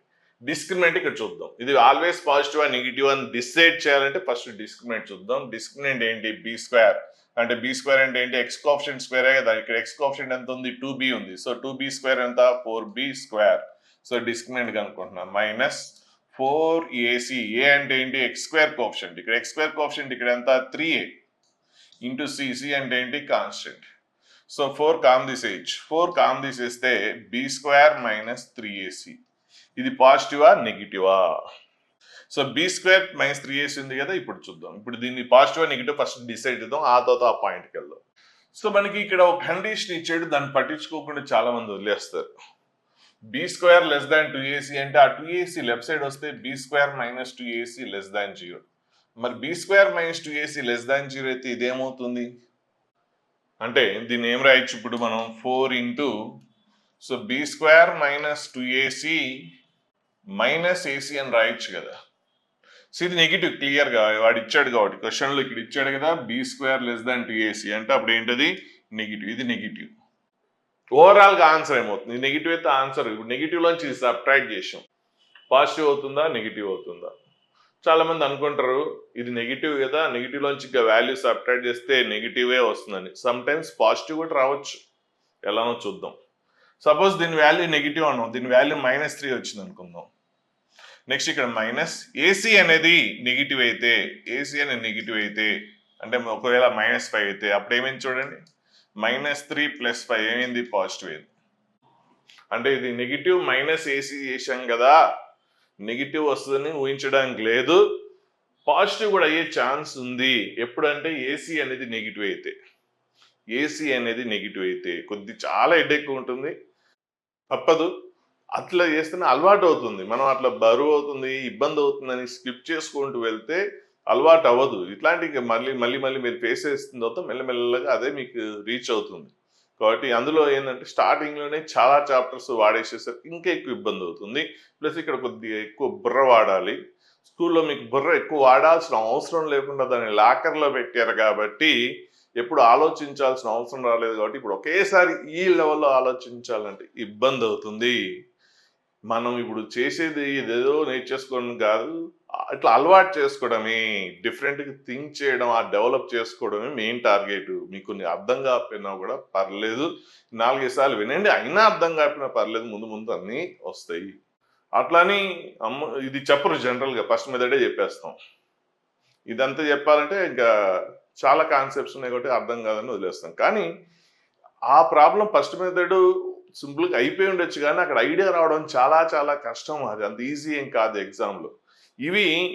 Speaker 1: డిస్క్రిమినెంట్ ఇక్కడ చూద్దాం. ఇది ఆల్వేస్ పాజిటివ్ ఆ నెగిటివ్ అని డిసైడ్ చేయాలంటే ఫస్ట్ డిస్క్రిమినెంట్ చూద్దాం. డిస్క్రిమినెంట్ ఏంటి బి స్క్వేర్ అంటే బి స్క్వేర్ అంటే ఏంటి ఎక్స్ కోఎఫిషియంట్ స్క్వేరే కదా. ఇక్కడ ఎక్స్ కోఎఫిషియంట్ ఎంత ఉంది 2b ఉంది. సో 2b స్క్వేర్ ఎంత 4b స్క్వేర్. సో డిస్క్రిమినెంట్ కనుక్కుంటున్నాం మైనస్ 4ac. ఏ అంటే ఏంటి ఎక్స్ స్క్వేర్ కోఎఫిషియంట్. ఇక్కడ ఎక్స్ స్క్వేర్ కోఎఫిషియంట్ ఇక్కడ ఎంత 3a ఇంటూ సి అంటే ఏంటి కాన్స్టెంట్. సో 4 కామ్ తీసేయచ్చు. 4 కామ్ తీసేస్తే బి స్క్వేర్ మైనస్ 3ac. ఇది పాజిటివా నెగిటివా. So B square minus 3ac ఉంది కదా. ఇప్పుడు చూద్దాం. ఇప్పుడు దీన్ని పాజిటివా నెగిటివ్ ఫస్ట్ డిసైడ్ చేద్దాం, ఆ తర్వాత ఆ పాయింట్కి వెళ్దాం. సో మనకి ఇక్కడ ఒక కండిషన్ ఇచ్చాడు, దాన్ని పట్టించుకోకుండా చాలా మంది వదిలేస్తారు. B square less than 2ac అంటే ఆ 2ac లెఫ్ట్ సైడ్ వస్తే b square minus 2ac less than 0. మరి b square minus 2ac less than 0 అయితే ఇదేమవుతుంది అంటే దీన్ని ఏం రాయొచ్చు ఇప్పుడు మనం 4 into so B square minus 2ac minus ac అని రాయొచ్చు కదా. సో ఇది నెగిటివ్ క్లియర్గా వాడు ఇచ్చాడు కాబట్టి క్వశ్చన్లో ఇక్కడ ఇచ్చాడు కదా B square less than 2ac అంటే అప్పుడు ఏంటది నెగిటివ్. ఇది నెగిటివ్. ఓవరాల్గా ఆన్సర్ ఏమవుతుంది నెగిటివ్ అయితే ఆన్సర్ ఇప్పుడు నెగిటివ్లోంచి సబ్ట్రాక్ట్ చేసాం. పాజిటివ్ అవుతుందా నెగిటివ్ అవుతుందా. చాలా మంది అనుకుంటారు ఇది నెగిటివ్ కదా, నెగిటివ్లోంచి ఇంకా వాల్యూ సబ్ట్రాక్ట్ చేస్తే నెగిటివే వస్తుందని. సమ్ టైమ్స్ పాజిటివ్ కూడా రావచ్చు, ఎలానో చూద్దాం. సపోజ్ దీని వాల్యూ నెగిటివ్ అన్నాం, దీని వాల్యూ -3 వచ్చింది అనుకుందాం. నెక్స్ట్ ఇక్కడ మైనస్ ఏసీ అనేది నెగిటివ్ అయితే, ఏసీ అనేది నెగిటివ్ అయితే అంటే ఒకవేళ -5 అయితే అప్పుడు ఏమైంది చూడండి, -3 + 5 ఏమైంది పాజిటివ్ అయింది. అంటే ఇది నెగిటివ్ మైనస్ ఏసీ చేసాం కదా, నెగిటివ్ వస్తుందని ఊహించడానికి లేదు, పాజిటివ్ కూడా అయ్యే ఛాన్స్ ఉంది. ఎప్పుడంటే ఏసీ అనేది నెగిటివ్ అయితే. ఏసీ అనేది నెగిటివ్ అయితే చాలా హెడేక్ ఉంటుంది, తప్పదు. అట్లా చేస్తేనే అలవాటు అవుతుంది. మనం అట్లా బరువు అవుతుంది ఇబ్బంది అవుతుందని స్కిప్ చేసుకుంటూ వెళ్తే అలవాటు అవ్వదు. ఇట్లాంటి మళ్ళీ మీరు ఫేస్ చేస్తున్న తర్వాత మెల్లమెల్లగా అదే మీకు రీచ్ అవుతుంది. కాబట్టి అందులో ఏంటంటే స్టార్టింగ్లోనే చాలా చాప్టర్స్ వాడేసేసరికి ఇంకా ఎక్కువ ఇబ్బంది అవుతుంది. ప్లస్ ఇక్కడ కొద్దిగా ఎక్కువ బుర్ర వాడాలి. స్కూల్లో మీకు బుర్ర ఎక్కువ వాడాల్సిన అవసరం లేకుండా దాన్ని లాకర్లో పెట్టారు కాబట్టి ఎప్పుడు ఆలోచించాల్సిన అవసరం రాలేదు. కాబట్టి ఇప్పుడు ఒకేసారి ఈ లెవెల్లో ఆలోచించాలంటే ఇబ్బంది అవుతుంది. మనం ఇప్పుడు చేసేది ఇదేదో నేర్చేసుకోవడం కాదు, ఇట్లా అలవాటు చేసుకోవడమే, డిఫరెంట్గా థింక్ చేయడం, ఆ డెవలప్ చేసుకోవడమే మెయిన్ టార్గెట్. మీకు కొన్ని అర్థం కాకపోయినా కూడా పర్లేదు, 4-5 సార్లు వినండి, అయినా అర్థం కాకపోయినా పర్లేదు, ముందు అన్నీ వస్తాయి. అట్లాని ఇది చెప్పరు జనరల్గా, ఫస్ట్ మెథడే చెప్పేస్తాం. ఇదంతా చెప్పాలంటే ఇంకా చాలా కాన్సెప్ట్స్ ఉన్నాయి కాబట్టి అర్థం కాదని వదిలేస్తాం. కానీ ఆ ప్రాబ్లం ఫస్ట్ మెథడ్ సింపుల్గా అయిపోయి ఉండొచ్చు, కానీ అక్కడ ఐడియా రావడం చాలా చాలా కష్టం. అది అంత ఈజీ ఏం కాదు ఎగ్జామ్లో.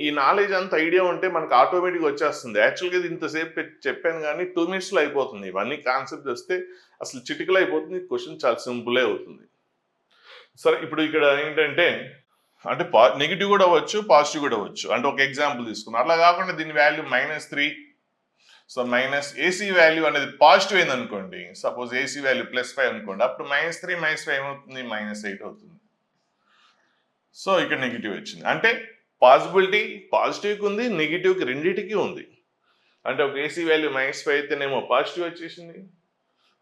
Speaker 1: ఈ నాలెడ్జ్ అంత ఐడియా ఉంటే మనకు ఆటోమేటిక్గా వచ్చేస్తుంది. యాక్చువల్గా ఇది ఇంతసేపు చెప్పాను కానీ 2 minutesలో అయిపోతుంది. ఇవన్నీ కాన్సెప్ట్ వస్తే అసలు చిటికలో అయిపోతుంది, క్వశ్చన్ చాలా సింపులే అవుతుంది. సరే ఇప్పుడు ఇక్కడ ఏంటంటే అంటే నెగిటివ్ కూడా అవ్వచ్చు, పాజిటివ్ కూడా అవ్వచ్చు. అంటే ఒక ఎగ్జాంపుల్ తీసుకున్నాం. అట్లా కాకుండా దీని value -3. So minus AC value అనేది పాజిటివ్ అయింది అనుకోండి, సపోజ్ ఏసీ వాల్యూ +5 అనుకోండి, అప్పుడు -3 -5 ఏమవుతుంది, -8 అవుతుంది. సో ఇక్కడ నెగిటివ్ వచ్చింది. అంటే పాసిబిలిటీ పాజిటివ్కి ఉంది, నెగిటివ్కి రెండింటికి ఉంది. అంటే ఒక ఏసీ వాల్యూ -5 అయితేనేమో పాజిటివ్ వచ్చేసింది,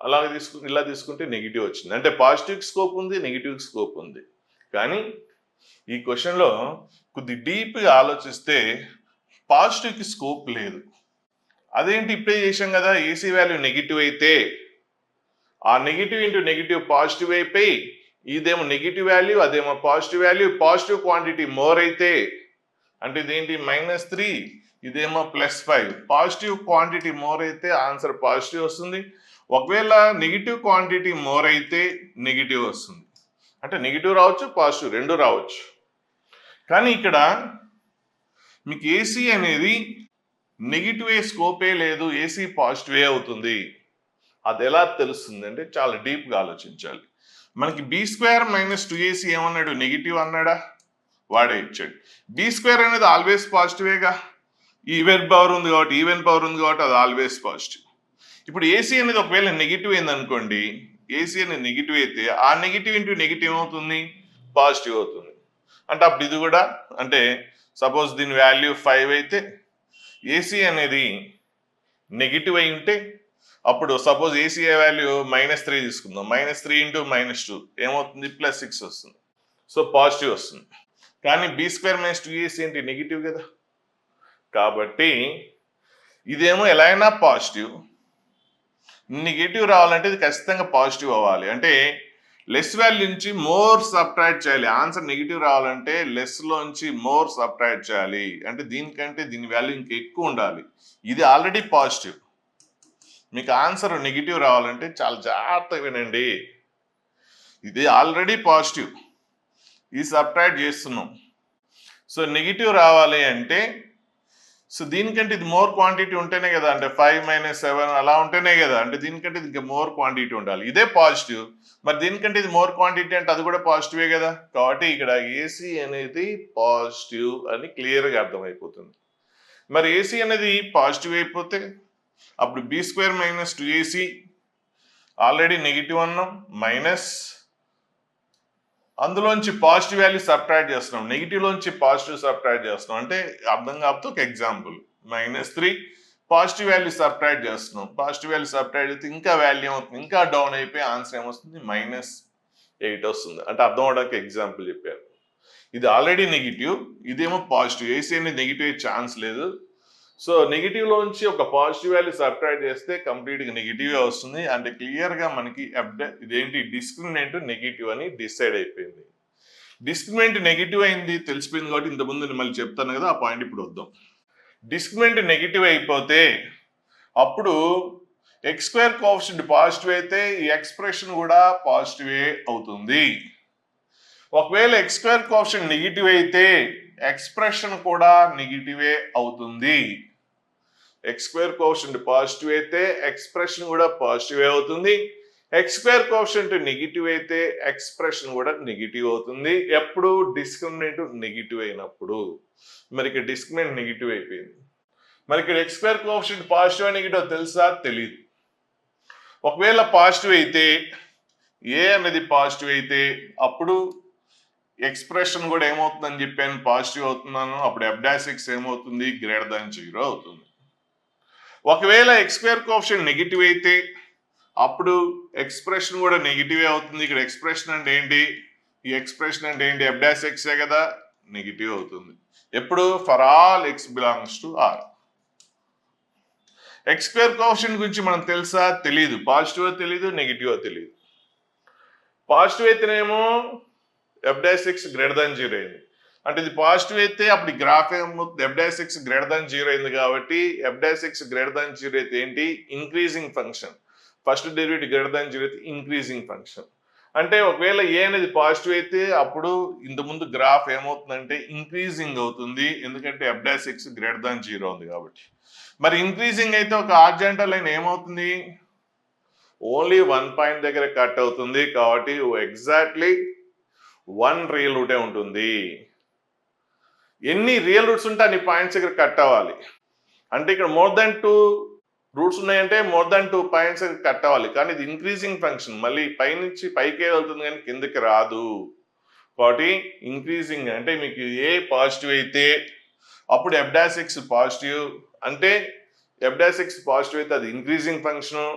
Speaker 1: అలాగే ఇలా తీసుకుంటే నెగిటివ్ వచ్చింది. అంటే పాజిటివ్కి స్కోప్ ఉంది, నెగిటివ్కి స్కోప్ ఉంది. కానీ ఈ క్వశ్చన్లో కొద్ది డీప్గా ఆలోచిస్తే పాజిటివ్కి స్కోప్ లేదు. అదేంటి, ఇప్పుడే చేసాం కదా, ఏసీ వాల్యూ నెగిటివ్ అయితే ఆ నెగిటివ్ ఇంటూ నెగిటివ్ పాజిటివ్ అయిపోయి, ఇదేమో నెగిటివ్ వాల్యూ, అదేమో positive value, positive quantity more అయితే, అంటే ఇదేంటి -3, ఇదేమో +5. పాజిటివ్ క్వాంటిటీ మోర్ అయితే ఆన్సర్ పాజిటివ్ వస్తుంది. ఒకవేళ నెగిటివ్ క్వాంటిటీ మోర్ అయితే నెగిటివ్ వస్తుంది. అంటే నెగిటివ్ రావచ్చు, పాజిటివ్ రెండు రావచ్చు. కానీ ఇక్కడ మీకు ఏసీ అనేది నెగిటివ్ స్కోపే లేదు, ఏసీ పాజిటివే అవుతుంది. అది ఎలా తెలుస్తుంది అంటే చాలా డీప్గా ఆలోచించాలి. మనకి B² - 2AC ఏమన్నాడు, నెగిటివ్ అన్నాడా, వాడే ఇచ్చాడు. B² అనేది ఆల్వేస్ పాజిటివేగా, ఈవెన్ పవర్ ఉంది కాబట్టి అది ఆల్వేస్ పాజిటివ్. ఇప్పుడు ఏసీ అనేది ఒకవేళ నెగిటివ్ అయింది అనుకోండి, ఏసీ అనేది నెగిటివ్ అయితే ఆ నెగిటివ్ ఇంటూ నెగిటివ్ ఏమవుతుంది, పాజిటివ్ అవుతుంది. అంటే అప్పుడు ఇది కూడా, అంటే సపోజ్ దీని వాల్యూ 5 అయితే ఏసీ అనేది నెగిటివ్ అయి ఉంటే, అప్పుడు సపోజ్ ఏసీ వాల్యూ -3 తీసుకుందాం, -3 ఇంటూ -2 ఏమవుతుంది, +6 వస్తుంది. సో పాజిటివ్ వస్తుంది. కానీ B² - 2AC ఏంటి, నెగిటివ్ కదా. కాబట్టి ఇదేమో ఎలా అయినా పాజిటివ్, నెగిటివ్ రావాలంటే ఇది ఖచ్చితంగా పాజిటివ్ అవ్వాలి. అంటే లెస్ వాల్యూ నుంచి మోర్ సబ్ట్రాక్ట్ చేయాలి. ఆన్సర్ నెగిటివ్ రావాలంటే లెస్ లోంచి మోర్ సబ్ట్రాక్ట్ చేయాలి. అంటే దీనికంటే దీని వాల్యూ ఇంకా ఎక్కువ ఉండాలి. ఇది ఆల్రెడీ పాజిటివ్, మీకు ఆన్సర్ నెగిటివ్ రావాలంటే చాలా జాగ్రత్తగా వినండి. ఇది ఆల్రెడీ పాజిటివ్, ఇది సబ్ట్రాక్ట్ చేస్తున్నాం. సో నెగిటివ్ రావాలి అంటే, సో దీనికంటే ఇది మోర్ క్వాంటిటీ ఉంటేనే కదా, అంటే 5 - 7 అలా ఉంటేనే కదా, అంటే దీనికంటే ఇంకా మోర్ క్వాంటిటీ ఉండాలి. ఇదే పాజిటివ్, మరి దీనికంటే ఇది మోర్ క్వాంటిటీ అంటే అది కూడా పాజిటివే కదా. కాబట్టి ఇక్కడ ఏసీ అనేది పాజిటివ్ అని క్లియర్గా అర్థమైపోతుంది. మరి ఏసీ అనేది పాజిటివ్ అయిపోతే అప్పుడు B² - 2AC ఆల్రెడీ నెగిటివ్ అన్నాం, మైనస్ అందులోంచి పాజిటివ్ వాల్యూ సబ్ట్రాక్ట్ చేస్తున్నాం, నెగిటివ్ లోంచి పాజిటివ్ సబ్ట్రాక్ట్ చేస్తున్నాం. అంటే అర్థం కాకపోతే ఒక ఎగ్జాంపుల్, -3 పాజిటివ్ వాల్యూ సబ్ట్రాక్ట్ చేస్తున్నాం, పాజిటివ్ వాల్యూ సబ్ట్రాక్ట్ చేస్తే ఇంకా వాల్యూ అవుతుంది, ఇంకా డౌన్ అయిపోయి ఆన్సర్ ఏమొస్తుంది, -8 వస్తుంది. అంటే అర్థం అవడానికి ఎగ్జాంపుల్ చెప్పారు. ఇది ఆల్రెడీ నెగిటివ్, ఇదేమో పాజిటివ్, ఏసీ అనేది నెగిటివ్ ఛాన్స్ లేదు. సో నెగిటివ్ లోంచి ఒక పాజిటివ్ వాల్యూ సబ్ట్రాక్ట్ చేస్తే కంప్లీట్గా నెగిటివ్ వస్తుంది. అంటే క్లియర్గా మనకి ఇదేంటి, డిస్క్రిమినెంట్ నెగిటివ్ అని డిసైడ్ అయిపోయింది. డిస్క్రిమినెంట్ నెగిటివ్ అయింది తెలిసిపోయింది కాబట్టి ఇంతకుముందు మళ్ళీ చెప్తాను కదా, ఆ పాయింట్ ఇప్పుడు వద్దాం. డిస్క్రిమినెంట్ నెగిటివ్ అయిపోతే అప్పుడు x² కోఎఫిషియంట్ పాజిటివ్ అయితే ఈ ఎక్స్ప్రెషన్ కూడా పాజిటివే అవుతుంది. ఒకవేళ x² కోఎఫిషియంట్ నెగిటివ్ అయితే ఎక్స్ప్రెషన్ కూడా నెగిటివే అవుతుంది. x² కోఎఫిషియంట్ పాజిటివ్ అయితే ఎక్స్ప్రెషన్ కూడా పాజిటివే అవుతుంది. x² కోఎఫిషియంట్ నెగిటివ్ అయితే ఎక్స్ప్రెషన్ కూడా నెగిటివ్ అవుతుంది. ఎప్పుడు, డిస్క్రిమినెంట్ నెగిటివ్ అయినప్పుడు. మరి ఇక్కడ డిస్క్రిమినెంట్ నెగిటివ్ అయిపోయింది. మరి ఇక్కడ x² కోఎఫిషియంట్ పాజిటివ్ నెగిటివ్ తెలుసా, తెలియదు. ఒకవేళ పాజిటివ్ అయితే, ఏ అనేది పాజిటివ్ అయితే అప్పుడు ఎక్స్ప్రెషన్ కూడా ఏమవుతుందని చెప్పాను, పాజిటివ్ అవుతున్నాను. అప్పుడు f' ఏమవుతుంది, >0 అవుతుంది. ఒకవేళ x² కోఎఫిషియంట్ నెగిటివ్ అయితే అప్పుడు ఎక్స్ప్రెషన్ కూడా నెగిటివ్ అవుతుంది. ఇక్కడ ఎక్స్ప్రెషన్ అంటే ఏంటి, ఈ ఎక్స్ప్రెషన్ అంటే ఏంటి, f' కదా, నెగిటివ్ అవుతుంది. ఎప్పుడు, for all x belongs to R. x² coefficient గురించి మనం తెలుసా, తెలియదు. పాజిటివ్ తెలియదు, నెగిటివ్ తెలియదు. పాజిటివ్ అయితేనేమో f' >0 అయింది. అంటే ఇది పాజిటివ్ అయితే అప్పుడు గ్రాఫ్ ఏమవుతుంది, f' >0 అయింది కాబట్టి f' >0 అయితే ఏంటి, ఇంక్రీజింగ్ ఫంక్షన్. ఫస్ట్ డెరివేటివ్ >0 అయితే ఇంక్రీజింగ్ ఫంక్షన్. అంటే ఒకవేళ ఏ అనేది పాజిటివ్ అయితే అప్పుడు ఇంతకుముందు గ్రాఫ్ ఏమవుతుందంటే ఇంక్రీజింగ్ అవుతుంది, ఎందుకంటే f' >0 ఉంది కాబట్టి. మరి ఇంక్రీజింగ్ అయితే ఒక హారిజాంటల్ లైన్ ఏమవుతుంది, ఓన్లీ 1 పాయింట్ దగ్గర కట్ అవుతుంది. కాబట్టి ఎగ్జాక్ట్లీ 1 రియల్ రూటే ఉంటుంది. ఎన్ని రియల్ రూట్స్ ఉంటే అన్ని పాయింట్స్ ఇక్కడ కట్ అవ్వాలి. అంటే ఇక్కడ మోర్ దాన్ 2 రూట్స్ ఉన్నాయంటే మోర్ దాన్ 2 పాయింట్స్ కట్ అవ్వాలి. కానీ ఇది ఇంక్రీజింగ్ ఫంక్షన్, మళ్ళీ పైనుంచి పైకే వెళ్తుంది కానీ కిందకి రాదు. కాబట్టి ఇంక్రీజింగ్ అంటే మీకు ఏ పాజిటివ్ అయితే అప్పుడు f'(x) పాజిటివ్, అంటే f'(x) పాజిటివ్ అయితే అది ఇంక్రీజింగ్ ఫంక్షన్.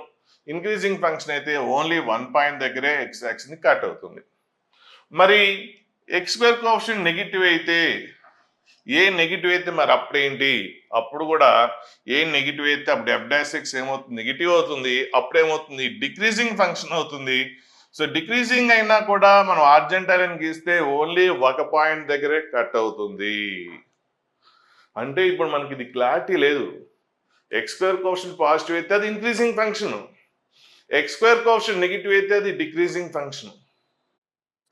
Speaker 1: ఇంక్రీజింగ్ ఫంక్షన్ అయితే ఓన్లీ 1 పాయింట్ దగ్గరే x ని కట్ అవుతుంది. మరి x² కోఎఫిషియంట్ నెగిటివ్ అయితే, ఏ నెగిటివ్ అయితే మరి అప్పుడేంటి? అప్పుడు కూడా ఏ నెగిటివ్ అయితే అప్పుడు f'(x) ఏమవుతుంది? నెగిటివ్ అవుతుంది. అప్పుడేమవుతుంది? డిక్రీజింగ్ ఫంక్షన్ అవుతుంది. సో డిక్రీజింగ్ అయినా కూడా మనం ఆర్జెంటైన్ గీస్తే ఓన్లీ 1 పాయింట్ దగ్గరే కట్ అవుతుంది. అంటే ఇప్పుడు మనకి ఇది క్లారిటీ లేదు. x² కోఎఫిషియంట్ పాజిటివ్ అయితే అది increasing function, x² coefficient negative అయితే అది డిక్రీజింగ్ ఫంక్షన్.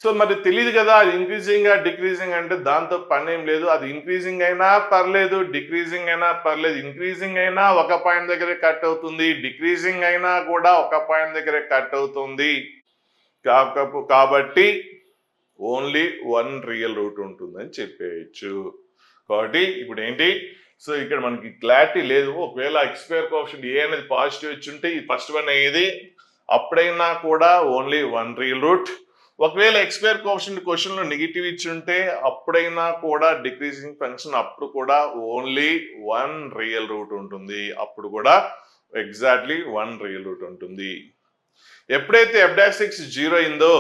Speaker 1: సో మరి తెలియదు కదా ఇంక్రీజింగ్ డిక్రీజింగ్ అంటే, దాంతో పని ఏం లేదు. అది ఇంక్రీజింగ్ అయినా పర్లేదు, డిక్రీజింగ్ అయినా పర్లేదు. ఇంక్రీజింగ్ అయినా 1 పాయింట్ దగ్గరే కట్ అవుతుంది, డిక్రీజింగ్ అయినా కూడా 1 పాయింట్ దగ్గరే కట్ అవుతుంది. కాబట్టి ఓన్లీ 1 రియల్ రూట్ ఉంటుందని చెప్పేయచ్చు. కాబట్టి ఇప్పుడు ఏంటి? సో ఇక్కడ మనకి క్లారిటీ లేదు. ఒకవేళ x² కోఎఫిషియంట్ ఏ అనేది పాజిటివ్ ఇచ్చి ఉంటే ఈ ఫస్ట్ వన్ అయ్యేది, అప్పుడైనా కూడా ఓన్లీ 1 రియల్ రూట్. ఒకవేళ x² కోఎఫిషియంట్ క్వశ్చన్లో నెగిటివ్ ఇచ్చి ఉంటే అప్పుడైనా కూడా డిక్రీజింగ్ ఫంక్షన్, అప్పుడు కూడా ఓన్లీ 1 రియల్ రూట్ ఉంటుంది. అప్పుడు కూడా ఎగ్జాక్ట్లీ 1 రియల్ రూట్ ఉంటుంది. ఎప్పుడైతే f'(x) 0 అయిందో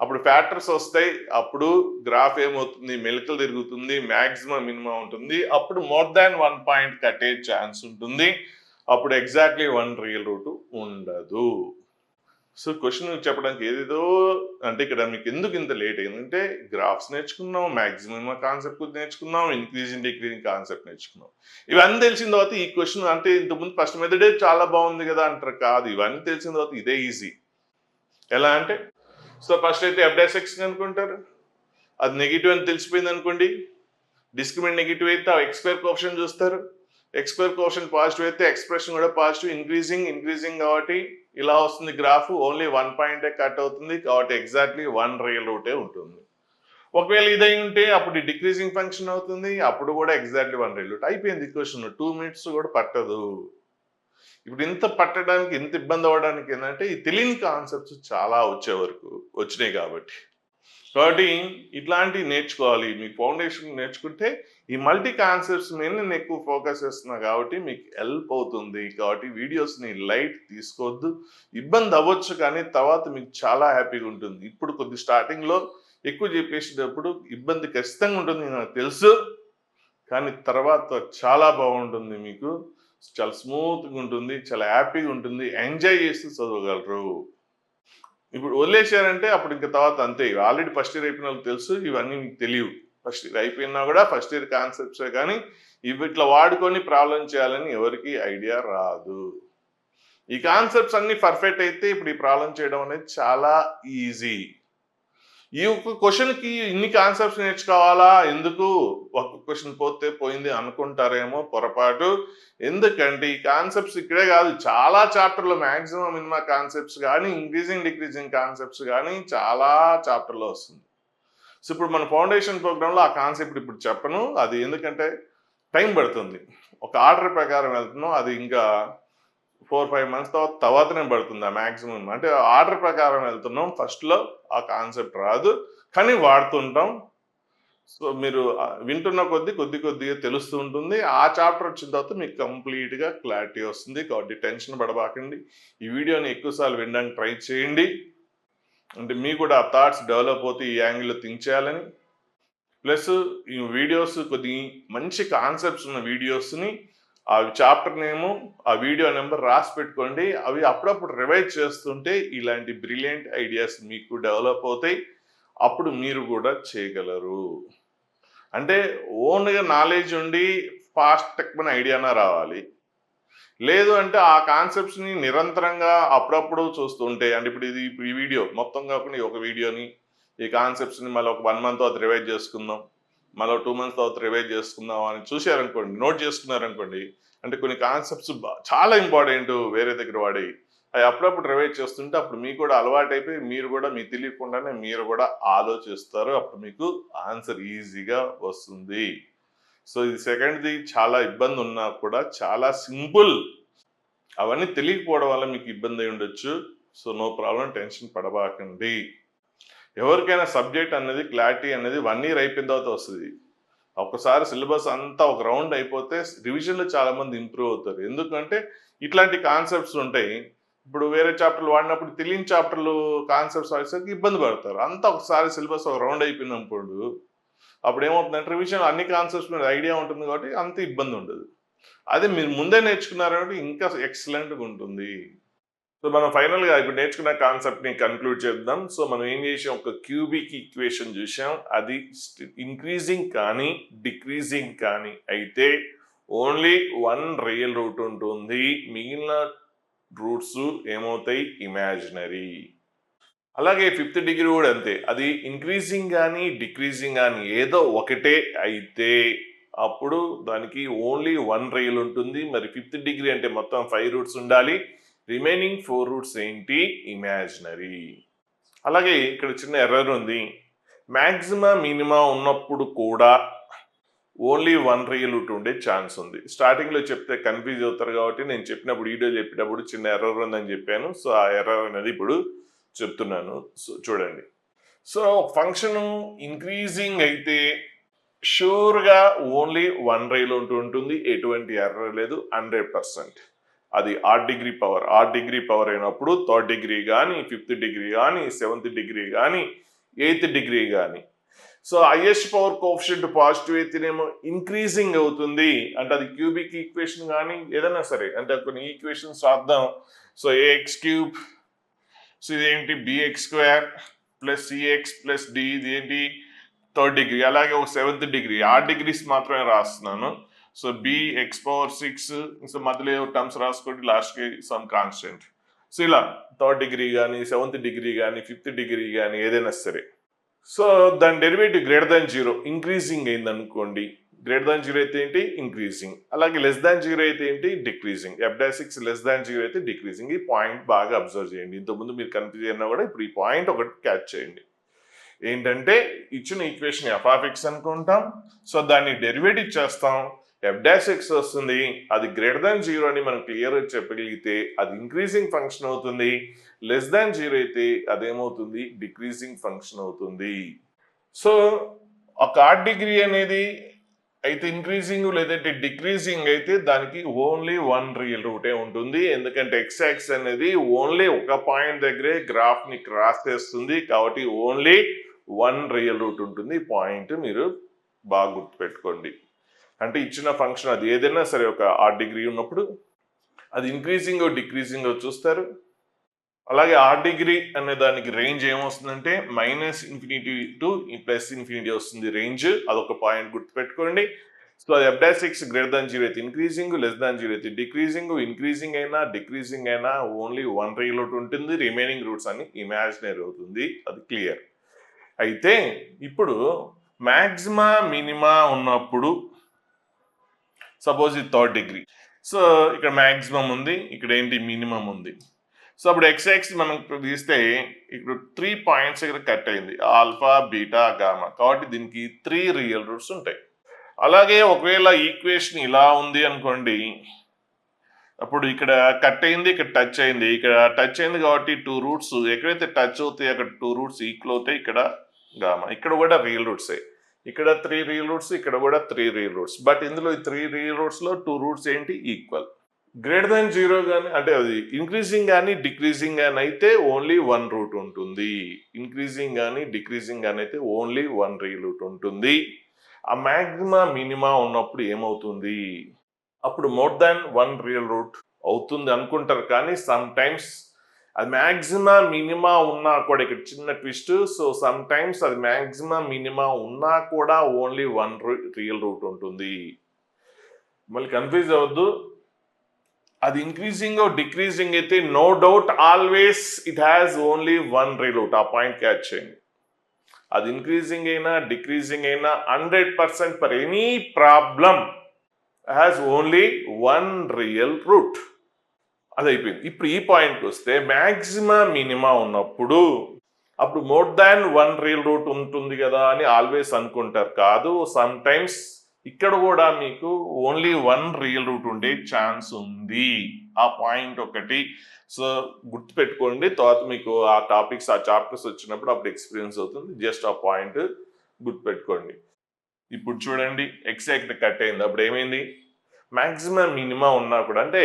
Speaker 1: అప్పుడు ఫ్యాక్టర్స్ వస్తాయి. అప్పుడు గ్రాఫ్ ఏమవుతుంది? మెలికలు తిరుగుతుంది, మ్యాక్సిమం మినిమం ఉంటుంది. అప్పుడు మోర్ దాన్ 1 పాయింట్ కట్టే ఛాన్స్ ఉంటుంది. అప్పుడు ఎగ్జాక్ట్లీ 1 రియల్ రూట్ ఉండదు. సో క్వశ్చన్ చెప్పడానికి ఏదేదో అంటే ఇక్కడ మీకు ఎందుకు ఇంత లేట్ అయిందంటే గ్రాఫ్స్ నేర్చుకున్నాం, మ్యాక్సిమం కాన్సెప్ట్ నేర్చుకున్నాం, ఇంక్రీజింగ్ డిక్రీజింగ్ కాన్సెప్ట్ నేర్చుకున్నాం. ఇవన్నీ తెలిసిన తర్వాత ఈ క్వశ్చన్ అంటే ఇంతకుముందు ఫస్ట్ మెథడే చాలా బాగుంది కదా అంటారు. కాదు, ఇవన్నీ తెలిసిన తర్వాత ఇదే ఈజీ. ఎలా అంటే, సో ఫస్ట్ అయితే f'(x) అనుకుంటారు, అది నెగిటివ్ అని తెలిసిపోయింది అనుకోండి. డిస్క్రిమినెంట్ నెగిటివ్ అయితే ఆ x² కోఎఫిషియంట్ చూస్తారు. x² కోఎఫిషియంట్ పాజిటివ్ అయితే ఎక్స్ప్రెషన్ కూడా పాజిటివ్. ఇంక్రీజింగ్ కాబట్టి ఇలా వస్తుంది గ్రాఫ్. ఓన్లీ 1 పాయింటే కట్ అవుతుంది. కాబట్టి ఎగ్జాక్ట్లీ 1 రియల్ రూటే ఉంటుంది. ఒకవేళ ఇదై ఉంటే అప్పుడు డిక్రీజింగ్ ఫంక్షన్ అవుతుంది. అప్పుడు కూడా ఎగ్జాక్ట్లీ 1 రియల్ రూట్. అయిపోయింది క్వశ్చన్. 2 మినిట్స్ కూడా పట్టదు. ఇప్పుడు ఇంత పట్టడానికి, ఇంత ఇబ్బంది అవ్వడానికి ఏంటంటే ఈ తెలియని కాన్సెప్ట్స్ చాలా వచ్చినాయి కాబట్టి ఇట్లాంటివి నేర్చుకోవాలి. మీ ఫౌండేషన్ నేర్చుకుంటే ఈ మల్టీ కాన్సెప్ట్స్ మీద నేను ఎక్కువ ఫోకస్ చేస్తున్నా కాబట్టి మీకు హెల్ప్ అవుతుంది. కాబట్టి వీడియోస్ని లైట్ తీసుకోవద్దు. ఇబ్బంది అవ్వచ్చు కానీ తర్వాత మీకు చాలా హ్యాపీగా ఉంటుంది. ఇప్పుడు కొద్ది స్టార్టింగ్లో ఎక్కువ చెప్పేసేటప్పుడు ఇబ్బంది ఖచ్చితంగా ఉంటుంది, నాకు తెలుసు. కానీ తర్వాత చాలా బాగుంటుంది, మీకు చాలా స్మూత్గా ఉంటుంది, చాలా హ్యాపీగా ఉంటుంది, ఎంజాయ్ చేస్తూ చదవగలరు. ఇప్పుడు వదిలేశారంటే అప్పుడు ఇంకా తర్వాత అంతే. ఆల్రెడీ ఫస్ట్ ఇయర్ అయిపోయిన వాళ్ళకి తెలుసు, ఇవన్నీ మీకు తెలియవు. ఫస్ట్ ఇయర్ అయిపోయినా కూడా ఫస్ట్ ఇయర్ కాన్సెప్ట్సే కానీ ఇవి ఇట్లా వాడుకొని ప్రాబ్లం చేయాలని ఎవరికి ఐడియా రాదు. ఈ కాన్సెప్ట్స్ అన్ని పర్ఫెక్ట్ అయితే ఇప్పుడు ఈ ప్రాబ్లం చేయడం అనేది చాలా ఈజీ. ఈ ఒక్క క్వశ్చన్కి ఇన్ని కాన్సెప్ట్స్ నేర్చుకోవాలా ఎందుకు? ఒక క్వశ్చన్ పోతే పోయింది అనుకుంటారేమో, పొరపాటు. ఎందుకంటే ఈ కాన్సెప్ట్స్ ఇక్కడే కాదు, చాలా చాప్టర్లో మ్యాక్సిమం మినిమం కాన్సెప్ట్స్ కానీ ఇంక్రీజింగ్ డిక్రీజింగ్ కాన్సెప్ట్స్ కానీ చాలా చాప్టర్లో వస్తుంది. సో ఇప్పుడు మన ఫౌండేషన్ ప్రోగ్రాంలో ఆ కాన్సెప్ట్ ఇప్పుడు చెప్పను, అది ఎందుకంటే టైం పడుతుంది. ఒక ఆర్డర్ ప్రకారం వెళ్తున్నాం, అది ఇంకా 4-5 మంత్స్ తర్వాతనే పడుతుంది ఆ మ్యాక్సిమం. అంటే ఆర్డర్ ప్రకారం వెళ్తున్నాం, ఫస్ట్లో ఆ కాన్సెప్ట్ రాదు కానీ వాడుతుంటాం. సో మీరు వింటున్న కొద్దిగా తెలుస్తూ ఉంటుంది. ఆ చాప్టర్ వచ్చిన తర్వాత మీకు కంప్లీట్గా క్లారిటీ వస్తుంది. కాబట్టి టెన్షన్ పడబాకండి. ఈ వీడియోని ఎక్కువసార్లు వినడానికి ట్రై చేయండి. అంటే మీకు కూడా ఆ థాట్స్ డెవలప్ అవుతే ఈ యాంగిల్లో థింక్ చేయాలని. ప్లస్ ఈ వీడియోస్ కొద్ది మంచి కాన్సెప్ట్స్ ఉన్న వీడియోస్ని ఆ చాప్టర్ నేము, ఆ వీడియో నెంబర్ రాసి పెట్టుకోండి. అవి అప్పుడప్పుడు రివైజ్ చేస్తుంటే ఇలాంటి బ్రిలియంట్ ఐడియాస్ మీకు డెవలప్ అవుతాయి. అప్పుడు మీరు కూడా చేయగలరు. అంటే ఓన్గా నాలెడ్జ్ ఉండి ఫాస్ట్ టెక్మన్ ఐడియానా రావాలి. లేదు అంటే ఆ కాన్సెప్ట్స్ని నిరంతరంగా అప్పుడప్పుడు చూస్తుంటే, అంటే ఇప్పుడు ఈ వీడియో మొత్తం కాకుండా ఒక వీడియోని ఈ కాన్సెప్ట్స్ని మళ్ళీ ఒక 1 మంత్ తర్వాత రివైజ్ చేసుకుందాం, మళ్ళీ 2 మంత్స్ తర్వాత రివైజ్ చేసుకుందాం అని చూసారనుకోండి, నోట్ చేసుకున్నారనుకోండి, అంటే కొన్ని కాన్సెప్ట్స్ చాలా ఇంపార్టెంట్ వేరే దగ్గర వాడి అవి అప్పుడప్పుడు రివైజ్ చేస్తుంటే అప్పుడు మీకు కూడా అలవాటైపోయి మీరు కూడా మీకు తెలియకుండానే మీరు కూడా ఆలోచిస్తారు. అప్పుడు మీకు ఆన్సర్ ఈజీగా వస్తుంది. సో ఇది సెకండ్ది చాలా ఇబ్బంది ఉన్నా కూడా చాలా సింపుల్. అవన్నీ తెలియకపోవడం వల్ల మీకు ఇబ్బంది అయి ఉండొచ్చు. సో నో ప్రాబ్లం, టెన్షన్ పడబాకండి. ఎవరికైనా సబ్జెక్ట్ అనేది క్లారిటీ అనేది 1 ఇయర్ అయిపోయిన తర్వాత వస్తుంది. ఒకసారి సిలబస్ అంతా ఒక రౌండ్ అయిపోతే రివిజన్లో చాలా మంది ఇంప్రూవ్ అవుతారు. ఎందుకంటే ఇట్లాంటి కాన్సెప్ట్స్ ఉంటాయి. ఇప్పుడు వేరే చాప్టర్లు వాడినప్పుడు తెలియని చాప్టర్లు కాన్సెప్ట్స్ వాడేసరికి ఇబ్బంది పడతారు. అంతా ఒకసారి సిలబస్ ఒక రౌండ్ అయిపోయినప్పుడు అప్పుడు ఏమవుతుందంటే రివిజన్ అన్ని కాన్సెప్ట్స్ మీద ఐడియా ఉంటుంది కాబట్టి అంత ఇబ్బంది ఉండదు. అదే మీరు ముందే నేర్చుకున్నారంటే ఇంకా ఎక్సలెంట్గా ఉంటుంది. సో మనం ఫైనల్గా ఇప్పుడు నేర్చుకున్న కాన్సెప్ట్ని కన్క్లూడ్ చేద్దాం. సో మనం ఏం చేసాం, ఒక క్యూబిక్ ఈక్వేషన్ చూసాం. అది ఇంక్రీజింగ్ కానీ డిక్రీజింగ్ కానీ అయితే ఓన్లీ 1 రియల్ రూట్ ఉంటుంది. మిగిలిన రూట్స్ ఏమవుతాయి, ఇమాజినరీ. అలాగే 5th డిగ్రీ కూడా అంతే. అది ఇంక్రీజింగ్ కానీ డిక్రీజింగ్ కానీ ఏదో ఒకటే అయితే అప్పుడు దానికి ఓన్లీ 1 రియల్ ఉంటుంది. మరి 5th డిగ్రీ అంటే మొత్తం 5 రూట్స్ ఉండాలి. రిమైనింగ్ 4 రూట్స్ ఏంటి, ఇమాజినరీ. అలాగే ఇక్కడ చిన్న ఎర్రర్ ఉంది. మ్యాక్సిమా మినిమా ఉన్నప్పుడు కూడా ఓన్లీ 1 రియల్ రూట్ ఉండే ఛాన్స్ ఉంది. స్టార్టింగ్లో చెప్తే కన్ఫ్యూజ్ అవుతారు కాబట్టి నేను చెప్పినప్పుడు వీడియో చెప్పేటప్పుడు చిన్న ఎర్రర్ ఉందని చెప్పాను. సో ఆ ఎర్రర్ అనేది ఇప్పుడు చెప్తున్నాను. సో చూడండి. సో ఫంక్షన్ ఇంక్రీజింగ్ అయితే షూర్గా ఓన్లీ 1 రియల్ ఉంటుంది. ఎటువంటి ఎర్రర్ లేదు, 100%. అది ఆడ్ డిగ్రీ పవర్ అయినప్పుడు 3rd డిగ్రీ కానీ 5th డిగ్రీ కానీ 7th డిగ్రీ కానీ 8th డిగ్రీ కానీ. So highest power coefficient positive అయితేనేమో ఇంక్రీజింగ్ అవుతుంది. అంటే అది క్యూబిక్ ఈక్వేషన్ కానీ ఏదైనా సరే, అంటే కొన్ని ఈక్వేషన్స్ రాద్దాం. సో ax³ సో ఇదేంటి bx² plus cx plus d, ఇది ఏంటి 3rd డిగ్రీ. అలాగే ఒక 7th డిగ్రీ, ఆడ్ డిగ్రీస్ మాత్రమే రాస్తున్నాను. సో bx⁴, సో మధ్యలో ఏవో టర్మ్స్ రాసుకోండి, లాస్ట్కి సమ్ కాన్స్టెంట్. సో ఇలా 3rd డిగ్రీ కానీ 7th డిగ్రీ కానీ 5th డిగ్రీ కానీ ఏదైనా సరే. సో దాని డెరివేటివ్ >0 ఇంక్రీజింగ్ అయింది అనుకోండి. >0 అయితే ఏంటి, ఇంక్రీజింగ్. అలాగే <0 అయితే ఏంటి, డిక్రీజింగ్. f'(x) <0 అయితే డిక్రీజింగ్. ఈ పాయింట్ బాగా అబ్జర్వ్ చేయండి. ఇంతకుముందు మీరు కన్ఫ్యూజ్ అయినా కూడా ఇప్పుడు ఈ పాయింట్ ఒకటి క్యాచ్ చేయండి. ఏంటంటే ఇచ్చిన ఈక్వేషన్ f(x) అనుకుంటాం. సో దాన్ని డెరివేటివ్ చేస్తాం, f'(x) వస్తుంది. అది >0 అని మనం క్లియర్గా చెప్పగలిగితే అది ఇంక్రీజింగ్ ఫంక్షన్ అవుతుంది. <0 అయితే అదేమవుతుంది, డిక్రీజింగ్ ఫంక్షన్ అవుతుంది. సో ఒక ఆడ్ డిగ్రీ అనేది అయితే ఇంక్రీజింగ్ లేదంటే డిక్రీజింగ్ అయితే దానికి ఓన్లీ 1 రియల్ రూటే ఉంటుంది. ఎందుకంటే x అనేది ఓన్లీ ఒక పాయింట్ దగ్గరే గ్రాఫ్ని క్రాస్ చేస్తుంది కాబట్టి ఓన్లీ 1 రియల్ రూట్ ఉంటుంది. పాయింట్ మీరు బాగా గుర్తుపెట్టుకోండి. అంటే ఇచ్చిన ఫంక్షన్ అది ఏదైనా సరే ఒక ఆడ్ డిగ్రీ ఉన్నప్పుడు అది ఇంక్రీజింగ్ డిక్రీజింగ్ చూస్తారు. అలాగే ఆడ్ డిగ్రీ అనే దానికి రేంజ్ ఏమొస్తుందంటే -∞ to +∞ వస్తుంది రేంజ్. అదొక పాయింట్ గుర్తుపెట్టుకోండి. సో అది f'(x) >0 అయితే ఇంక్రీజింగ్, <0 అయితే డిక్రీజింగ్. ఇంక్రీజింగ్ అయినా డిక్రీజింగ్ అయినా ఓన్లీ 1 రియల్ రూట్ ఉంటుంది. రిమైనింగ్ రూట్స్ అన్ని ఇమాజినరీ అవుతుంది. అది క్లియర్. అయితే ఇప్పుడు మ్యాక్సిమా మినిమా ఉన్నప్పుడు సపోజ్ ఇది 3rd డిగ్రీ. సో ఇక్కడ మ్యాక్సిమం ఉంది, ఇక్కడ ఏంటి మినిమం ఉంది. సో అప్పుడు x మనం తీస్తే ఇక్కడ 3 పాయింట్స్ దగ్గర కట్ అయింది, ఆల్ఫా బీటా గామా. కాబట్టి దీనికి 3 రియల్ రూట్స్ ఉంటాయి. అలాగే ఒకవేళ ఈక్వేషన్ ఇలా ఉంది అనుకోండి, అప్పుడు ఇక్కడ కట్ అయింది, ఇక్కడ టచ్ అయింది, ఇక్కడ టచ్ అయింది కాబట్టి 2 రూట్స్ ఎక్కడైతే టచ్ అవుతాయి అక్కడ 2 రూట్స్ ఈక్వల్ అవుతాయి. ఇక్కడ గామా, ఇక్కడ కూడా రియల్ రూట్సే. ఇక్కడ 3 రియల్ రూట్స్, ఇక్కడ కూడా 3 రియల్ రూట్స్. బట్ ఇందులో ఈ 3 రియల్ రూట్స్లో 2 రూట్స్ ఏంటి, ఈక్వల్. >0 కానీ అంటే అది ఇంక్రీజింగ్ కానీ డిక్రీజింగ్ కానీ అయితే ఓన్లీ 1 రూట్ ఉంటుంది. ఇంక్రీజింగ్ కానీ డిక్రీజింగ్ కానీ అయితే ఓన్లీ 1 రియల్ రూట్ ఉంటుంది. ఆ మ్యాక్సిమా మినిమా ఉన్నప్పుడు ఏమవుతుంది, అప్పుడు మోర్ దాన్ 1 రియల్ రూట్ అవుతుంది అనుకుంటారు. కానీ సమ్ టైమ్స్ అది మ్యాక్సిమా మినిమా ఉన్నా కూడా, ఇక్కడ చిన్న ట్విస్ట్. సో సమ్ టైమ్స్ అది మ్యాక్సిమా మినిమా ఉన్నా కూడా ఓన్లీ 1 రియల్ రూట్ ఉంటుంది. మళ్ళీ కన్ఫ్యూజ్ అవ్వద్దు. అది ఇంక్రీజింగ్ డిక్రీజింగ్ అయితే no doubt always it has only 1 real root. ఆ పాయింట్ క్యాచ్ చేయండి. అది ఇంక్రీజింగ్ అయినా డిక్రీజింగ్ అయినా 100% for any problem has only 1 real root. అది అయిపోయింది. ఇప్పుడు ఈ పాయింట్కి వస్తే మ్యాక్సిమా మినిమా ఉన్నప్పుడు అప్పుడు more than one real root ఉంటుంది కదా అని ఆల్వేస్ అనుకుంటారు. కాదు, సమ్ టైమ్స్ ఇక్కడ కూడా మీకు ఓన్లీ వన్ రియల్ రూట్ ఉండే ఛాన్స్ ఉంది. ఆ పాయింట్ ఒకటి సో గుర్తుపెట్టుకోండి. తర్వాత మీకు ఆ టాపిక్స్ ఆ చాప్టర్స్ వచ్చినప్పుడు అప్పుడు ఎక్స్పీరియన్స్ అవుతుంది. జస్ట్ ఆ పాయింట్ గుర్తుపెట్టుకోండి. ఇప్పుడు చూడండి ఎగ్జాక్ట్ కట్ అయింది. అప్పుడు ఏమైంది? మాక్సిమం మినిమం ఉన్నా కూడా అంటే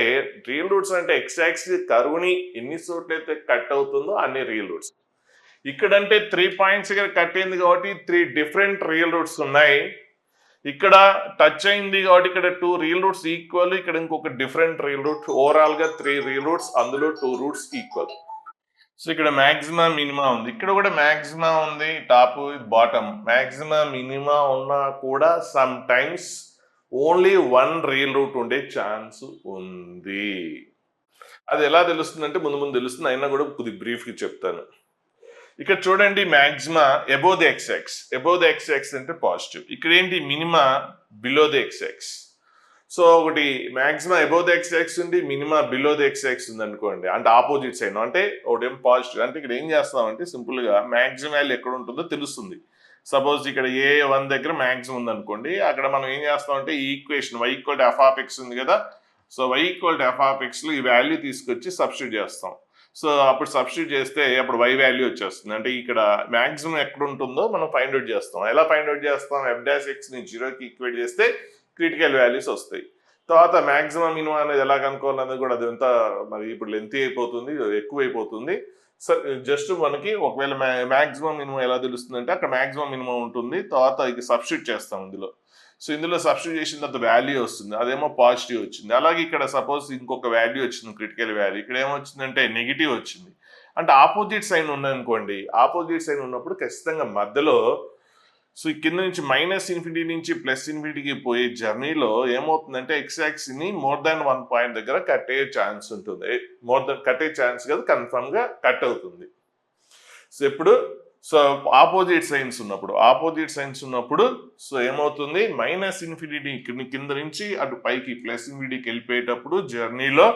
Speaker 1: రియల్ రూట్స్ అంటే ఎక్సాక్ట్లీ కరువుని ఎన్ని చోట్ల అయితే కట్ అవుతుందో అన్ని రియల్ రూట్స్. ఇక్కడంటే 3 పాయింట్స్ దగ్గర కట్ అయింది కాబట్టి 3 డిఫరెంట్ రియల్ రూట్స్ ఉన్నాయి. ఇక్కడ టచ్ అయింది కాబట్టి ఇక్కడ 2 రియల్ రూట్స్ ఈక్వల్, ఇక్కడ ఇంకొక డిఫరెంట్ రియల్ రూట్, ఓవరాల్ గా 3 రియల్ రూట్స్, అందులో 2 రూట్స్ ఈక్వల్. సో ఇక్కడ మాక్సిమా మినిమా ఉంది, ఇక్కడ కూడా మాక్సిమా ఉంది, టాప్ బాటమ్ మాక్సిమా మినిమా ఉన్నా కూడా some times only one real route ఉండే ఛాన్స్ ఉంది. అది ఎలా తెలుస్తుంది అంటే ముందు ముందు తెలుస్తుంది, అయినా కూడా కొద్ది బ్రీఫ్గా చెప్తాను. ఇక్కడ చూడండి maxima above the XX. Above the XX అంటే పాజిటివ్. ఇక్కడ ఏంటి minima below the XX. So ఒకటి మాక్సిమం అబోవ్ ది ఎక్స్ఎక్స్ ఉంది, మినిమా బిలో ది ఎక్స్ఎక్స్ ఉంది అనుకోండి, అంటే ఆపోజిట్ సైడ్. అంటే ఒకటేం పాజిటివ్. అంటే ఇక్కడ ఏం చేస్తామంటే సింపుల్గా మాక్సిమం వాల్యూ ఎక్కడ ఉంటుందో తెలుస్తుంది. సపోజ్ ఇక్కడ A1 దగ్గర మాక్సిమం ఉంది అనుకోండి, అక్కడ మనం ఏం చేస్తామంటే ఈ equation y equal to f of x ఉంది కదా, so y equal to f of x లో ఈ వాల్యూ తీసుకొచ్చి సబ్స్టిట్యూట్ చేస్తాం. సో అప్పుడు సబ్స్టిట్యూట్ చేస్తే అప్పుడు y వాల్యూ వచ్చేస్తుంది. అంటే ఇక్కడ మాక్సిమం ఎక్కడ ఉంటుందో మనం ఫైండ్ అవుట్ చేస్తాం. ఎలా ఫైండ్ అవుట్ చేస్తాం? f' ని 0కి ఈక్వేట్ చేస్తే క్రిటికల్ వాల్యూస్ వస్తాయి. తర్వాత మాక్సిమం మినిమం అనేది ఎలా కనుక్కోవాలనేది కూడా అదంతా మరి ఇప్పుడు లెంతీ అయిపోతుంది, ఎక్కువ అయిపోతుంది. సో జస్ట్ మనకి ఒకవేళ మాక్సిమం మినిమం ఎలా తెలుస్తుంది అంటే అక్కడ మాక్సిమం మినిమం ఉంటుంది, తర్వాత ఇది సబ్స్టిట్యూట్ చేస్తాం ఇందులో. సో ఇందులో సబ్స్టిట్యూట్ చేసిన తర్వాత వాల్యూ వస్తుంది, అదేమో పాజిటివ్ వచ్చింది. అలాగే ఇక్కడ సపోజ్ ఇంకొక వాల్యూ వచ్చింది, క్రిటికల్ వాల్యూ. ఇక్కడ ఏమొచ్చిందంటే నెగిటివ్ వచ్చింది. అంటే ఆపోజిట్ సైన్ ఉందనుకోండి, ఆపోజిట్ సైన్ ఉన్నప్పుడు ఖచ్చితంగా మధ్యలో సో ఈ కింద నుంచి -∞ నుంచి +∞కి పోయే జర్నీలో ఏమవుతుందంటే ఎక్స్ ని మోర్ దాన్ 1 పాయింట్ దగ్గర కట్ అయ్యే ఛాన్స్ ఉంటుంది. మోర్ దాన్ కట్ అయ్యే ఛాన్స్ కాదు, కన్ఫర్మ్ గా కట్ అవుతుంది. సో ఎప్పుడు సో ఆపోజిట్ సైన్స్ ఉన్నప్పుడు సో ఏమవుతుంది? -∞ కింద నుంచి అటు పైకి +∞కి వెళ్ళిపోయేటప్పుడు జర్నీలో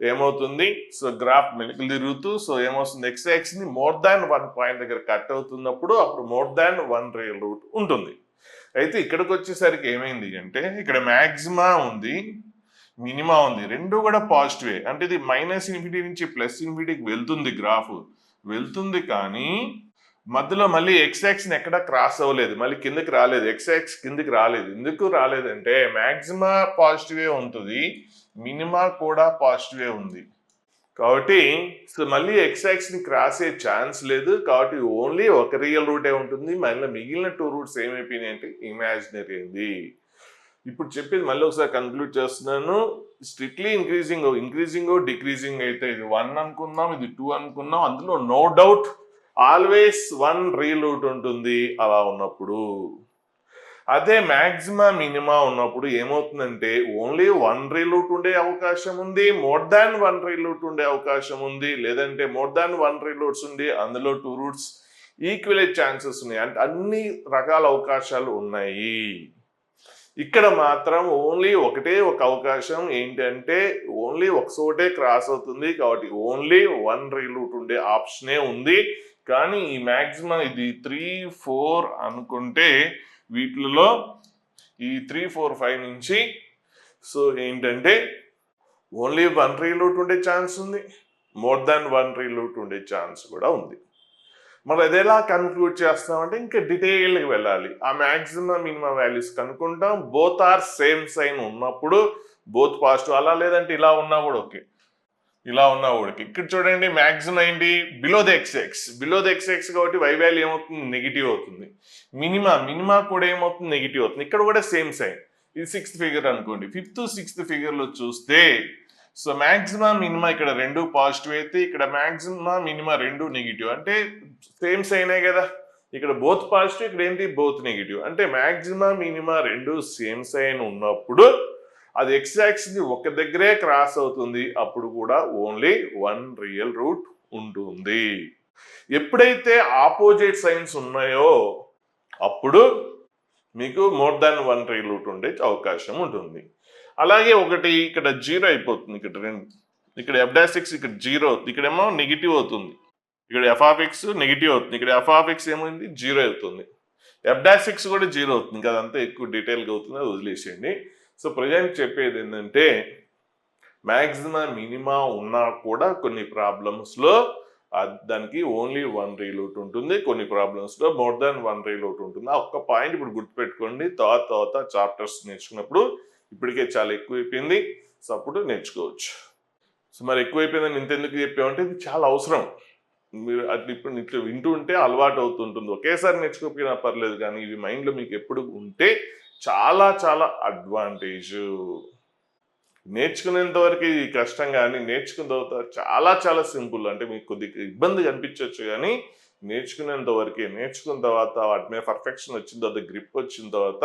Speaker 1: ఏమవుతుంది? సో గ్రాఫ్ మెలికలు తిరుగుతూ సో ఏమవుతుంది? ఎక్స్ ని మోర్ దాన్ 1 పాయింట్ దగ్గర కట్ అవుతున్నప్పుడు అప్పుడు మోర్ దాన్ 1 రియల్ రూట్ ఉంటుంది. అయితే ఇక్కడికి వచ్చేసరికి ఏమైంది అంటే ఇక్కడ మాక్సిమా ఉంది, మినిమా ఉంది, రెండు కూడా పాజిటివే. అంటే ఇది -∞ నుంచి +∞కి వెళ్తుంది, గ్రాఫ్ వెళ్తుంది, కానీ మధ్యలో మళ్ళీ ఎక్స్ ని ఎక్కడ క్రాస్ అవ్వలేదు, మళ్ళీ కిందకి రాలేదు, ఎక్స్ కిందకి రాలేదు. ఎందుకు రాలేదంటే మాక్సిమా పాజిటివే ఉంటుంది, మినిమా కూడా పాజిటివే ఉంది కాబట్టి సో మళ్ళీ ఎక్స్ ని క్రాస్ అయ్యే ఛాన్స్ లేదు. కాబట్టి ఓన్లీ ఒక రియల్ రూటే ఉంటుంది. మళ్ళీ మిగిలిన 2 రూట్స్ ఏమైపోయినాయి అంటే ఇమాజినరీ అయింది. ఇప్పుడు చెప్పేది మళ్ళీ ఒకసారి కన్క్లూడ్ చేస్తున్నాను. స్ట్రిక్ట్లీ ఇంక్రీజింగ్ డిక్రీజింగ్ అయితే ఇది 1 అనుకుందాం, ఇది 2 అనుకుందాం, అందులో no doubt always 1 real root ఉంటుంది అలా ఉన్నప్పుడు. అదే మాక్సిమా మినిమా ఉన్నప్పుడు ఏమవుతుందంటే ఓన్లీ 1 రియల్ రూట్ ఉండే అవకాశం ఉంది, మోర్ దాన్ 1 రియల్ రూట్ ఉండే అవకాశం ఉంది, లేదంటే మోర్ దాన్ 1 రియల్ రూట్స్ ఉండి అందులో 2 రూట్స్ ఈక్వల్ ఛాన్సెస్ ఉన్నాయి. అంటే అన్ని రకాల అవకాశాలు ఉన్నాయి. ఇక్కడ మాత్రం ఓన్లీ ఒకటే ఒక అవకాశం ఏంటంటే ఓన్లీ ఒక చోటే క్రాస్ అవుతుంది, కాబట్టి ఓన్లీ 1 రియల్ రూట్ ఉండే ఆప్షనే ఉంది. కానీ ఈ మాక్సిమం ఇది 3, 4 అనుకుంటే వీటిలో ఈ 3, 4, 5 నుంచి సో ఏంటంటే ఓన్లీ 1 రియల్ రూట్ ఉండే ఛాన్స్ ఉంది, మోర్ దాన్ 1 రియల్ రూట్ ఉండే ఛాన్స్ కూడా ఉంది. మరి అది ఎలా కన్క్లూడ్ చేస్తామంటే ఇంకా డీటెయిల్గా వెళ్ళాలి. ఆ మాక్సిమం మినిమం వాల్యూస్ కనుక్కుంటాం. బోత్ ఆర్ సేమ్ సైన్ ఉన్నప్పుడు బోత్ పాజిటివ్, అలా లేదంటే ఇలా ఉన్నా కూడా ఓకే, ఇలా ఉన్నా కూడా. ఇక్కడ చూడండి మాక్సిమం ఏంటి? బిలో ది ఎక్స్ఎక్స్ కాబట్టి y వాల్యూ ఏమవుతుంది? నెగిటివ్ అవుతుంది. మినిమా కూడా ఏమవుతుంది? నెగిటివ్ అవుతుంది. ఇక్కడ కూడా సేమ్ సైన్. ఇది 6th ఫిగర్ అనుకోండి. 5th, 6th ఫిగర్లో చూస్తే సో మాక్సిమా మినిమా ఇక్కడ రెండు పాజిటివ్ అయితే ఇక్కడ మాక్సిమా మినిమా రెండు నెగిటివ్. అంటే సేమ్ సైనే కదా, ఇక్కడ బోత్ పాజిటివ్, ఇక్కడ ఏంటి? Both negative. అంటే మాక్సిమా మినిమా రెండు సేమ్ సైన్ ఉన్నప్పుడు అది ఎక్స్ ని ఒక దగ్గరే క్రాస్ అవుతుంది, అప్పుడు కూడా ఓన్లీ 1 రియల్ రూట్ ఉంటుంది. ఎప్పుడైతే ఆపోజిట్ సైన్స్ ఉన్నాయో అప్పుడు మీకు మోర్ దాన్ 1 రియల్ రూట్ ఉండే అవకాశం ఉంటుంది. అలాగే ఒకటి ఇక్కడ 0 అయిపోతుంది, ఇక్కడ ఇక్కడ ఎఫ్ డాష్ ఎక్స్ ఇక్కడ జీరో అవుతుంది, ఇక్కడేమో నెగిటివ్ అవుతుంది, ఇక్కడ ఎఫ్ ఆఫ్ ఎక్స్ నెగిటివ్ అవుతుంది, ఇక్కడ ఎఫ్ ఆఫ్ ఎక్స్ ఏమైంది జీరో అవుతుంది, ఎఫ్ డాష్ ఎక్స్ కూడా జీరో అవుతుంది. ఇంకా అదంతా ఎక్కువ డీటెయిల్గా అవుతుంది, అది వదిలేసేయండి. సో ప్రజెంట్ చెప్పేది ఏంటంటే మ్యాక్సిమం మినిమా ఉన్నా కూడా కొన్ని ప్రాబ్లమ్స్లో దానికి ఓన్లీ వన్ రీలూట్ ఉంటుంది, కొన్ని ప్రాబ్లమ్స్లో మోర్ దాన్ వన్ రీలూట్ ఉంటుంది. ఆ ఒక్క పాయింట్ ఇప్పుడు గుర్తుపెట్టుకోండి. తర్వాత చాప్టర్స్ నేర్చుకున్నప్పుడు ఇప్పటికే చాలా ఎక్కువైపోయింది, సో అప్పుడు నేర్చుకోవచ్చు. సో మరి ఎక్కువైపోయిందని ఇంతెందుకు చెప్పామంటే ఇది చాలా అవసరం. మీరు అట్లా ఇప్పుడు ఇట్లా వింటూ ఉంటే అలవాటు అవుతుంటుంది. ఒకేసారి నేర్చుకోకపోయినా పర్లేదు, కానీ ఇవి మైండ్లో మీకు ఎప్పుడు ఉంటే చాలా చాలా అడ్వాంటేజ్. నేర్చుకునేంత వరకు ఇది కష్టం, కానీ నేర్చుకున్న తర్వాత చాలా చాలా సింపుల్. అంటే మీకు కొద్దిగా ఇబ్బంది కనిపించవచ్చు, కానీ నేర్చుకునేంత వరకే. నేర్చుకున్న తర్వాత వాటి మీద పర్ఫెక్షన్ వచ్చిన తర్వాత, గ్రిప్ వచ్చిన తర్వాత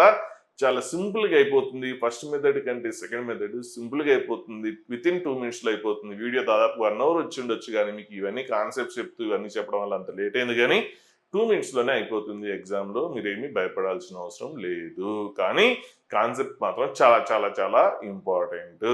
Speaker 1: చాలా సింపుల్గా అయిపోతుంది. ఫస్ట్ మెథడ్ కంటే సెకండ్ మెథడ్ సింపుల్గా అయిపోతుంది, విత్ ఇన్ 2 minutesలో అయిపోతుంది. వీడియో దాదాపు 1 hour వచ్చి ఉండొచ్చు, కానీ మీకు ఇవన్నీ కాన్సెప్ట్స్ చెప్తూ ఇవన్నీ చెప్పడం వల్ల అంత లేట్ అయింది, కానీ 2 minutesలోనే అయిపోతుంది. ఎగ్జామ్లో మీరేమీ భయపడాల్సిన అవసరం లేదు, కానీ కాన్సెప్ట్ మాత్రం చాలా చాలా చాలా ఇంపార్టెంట్.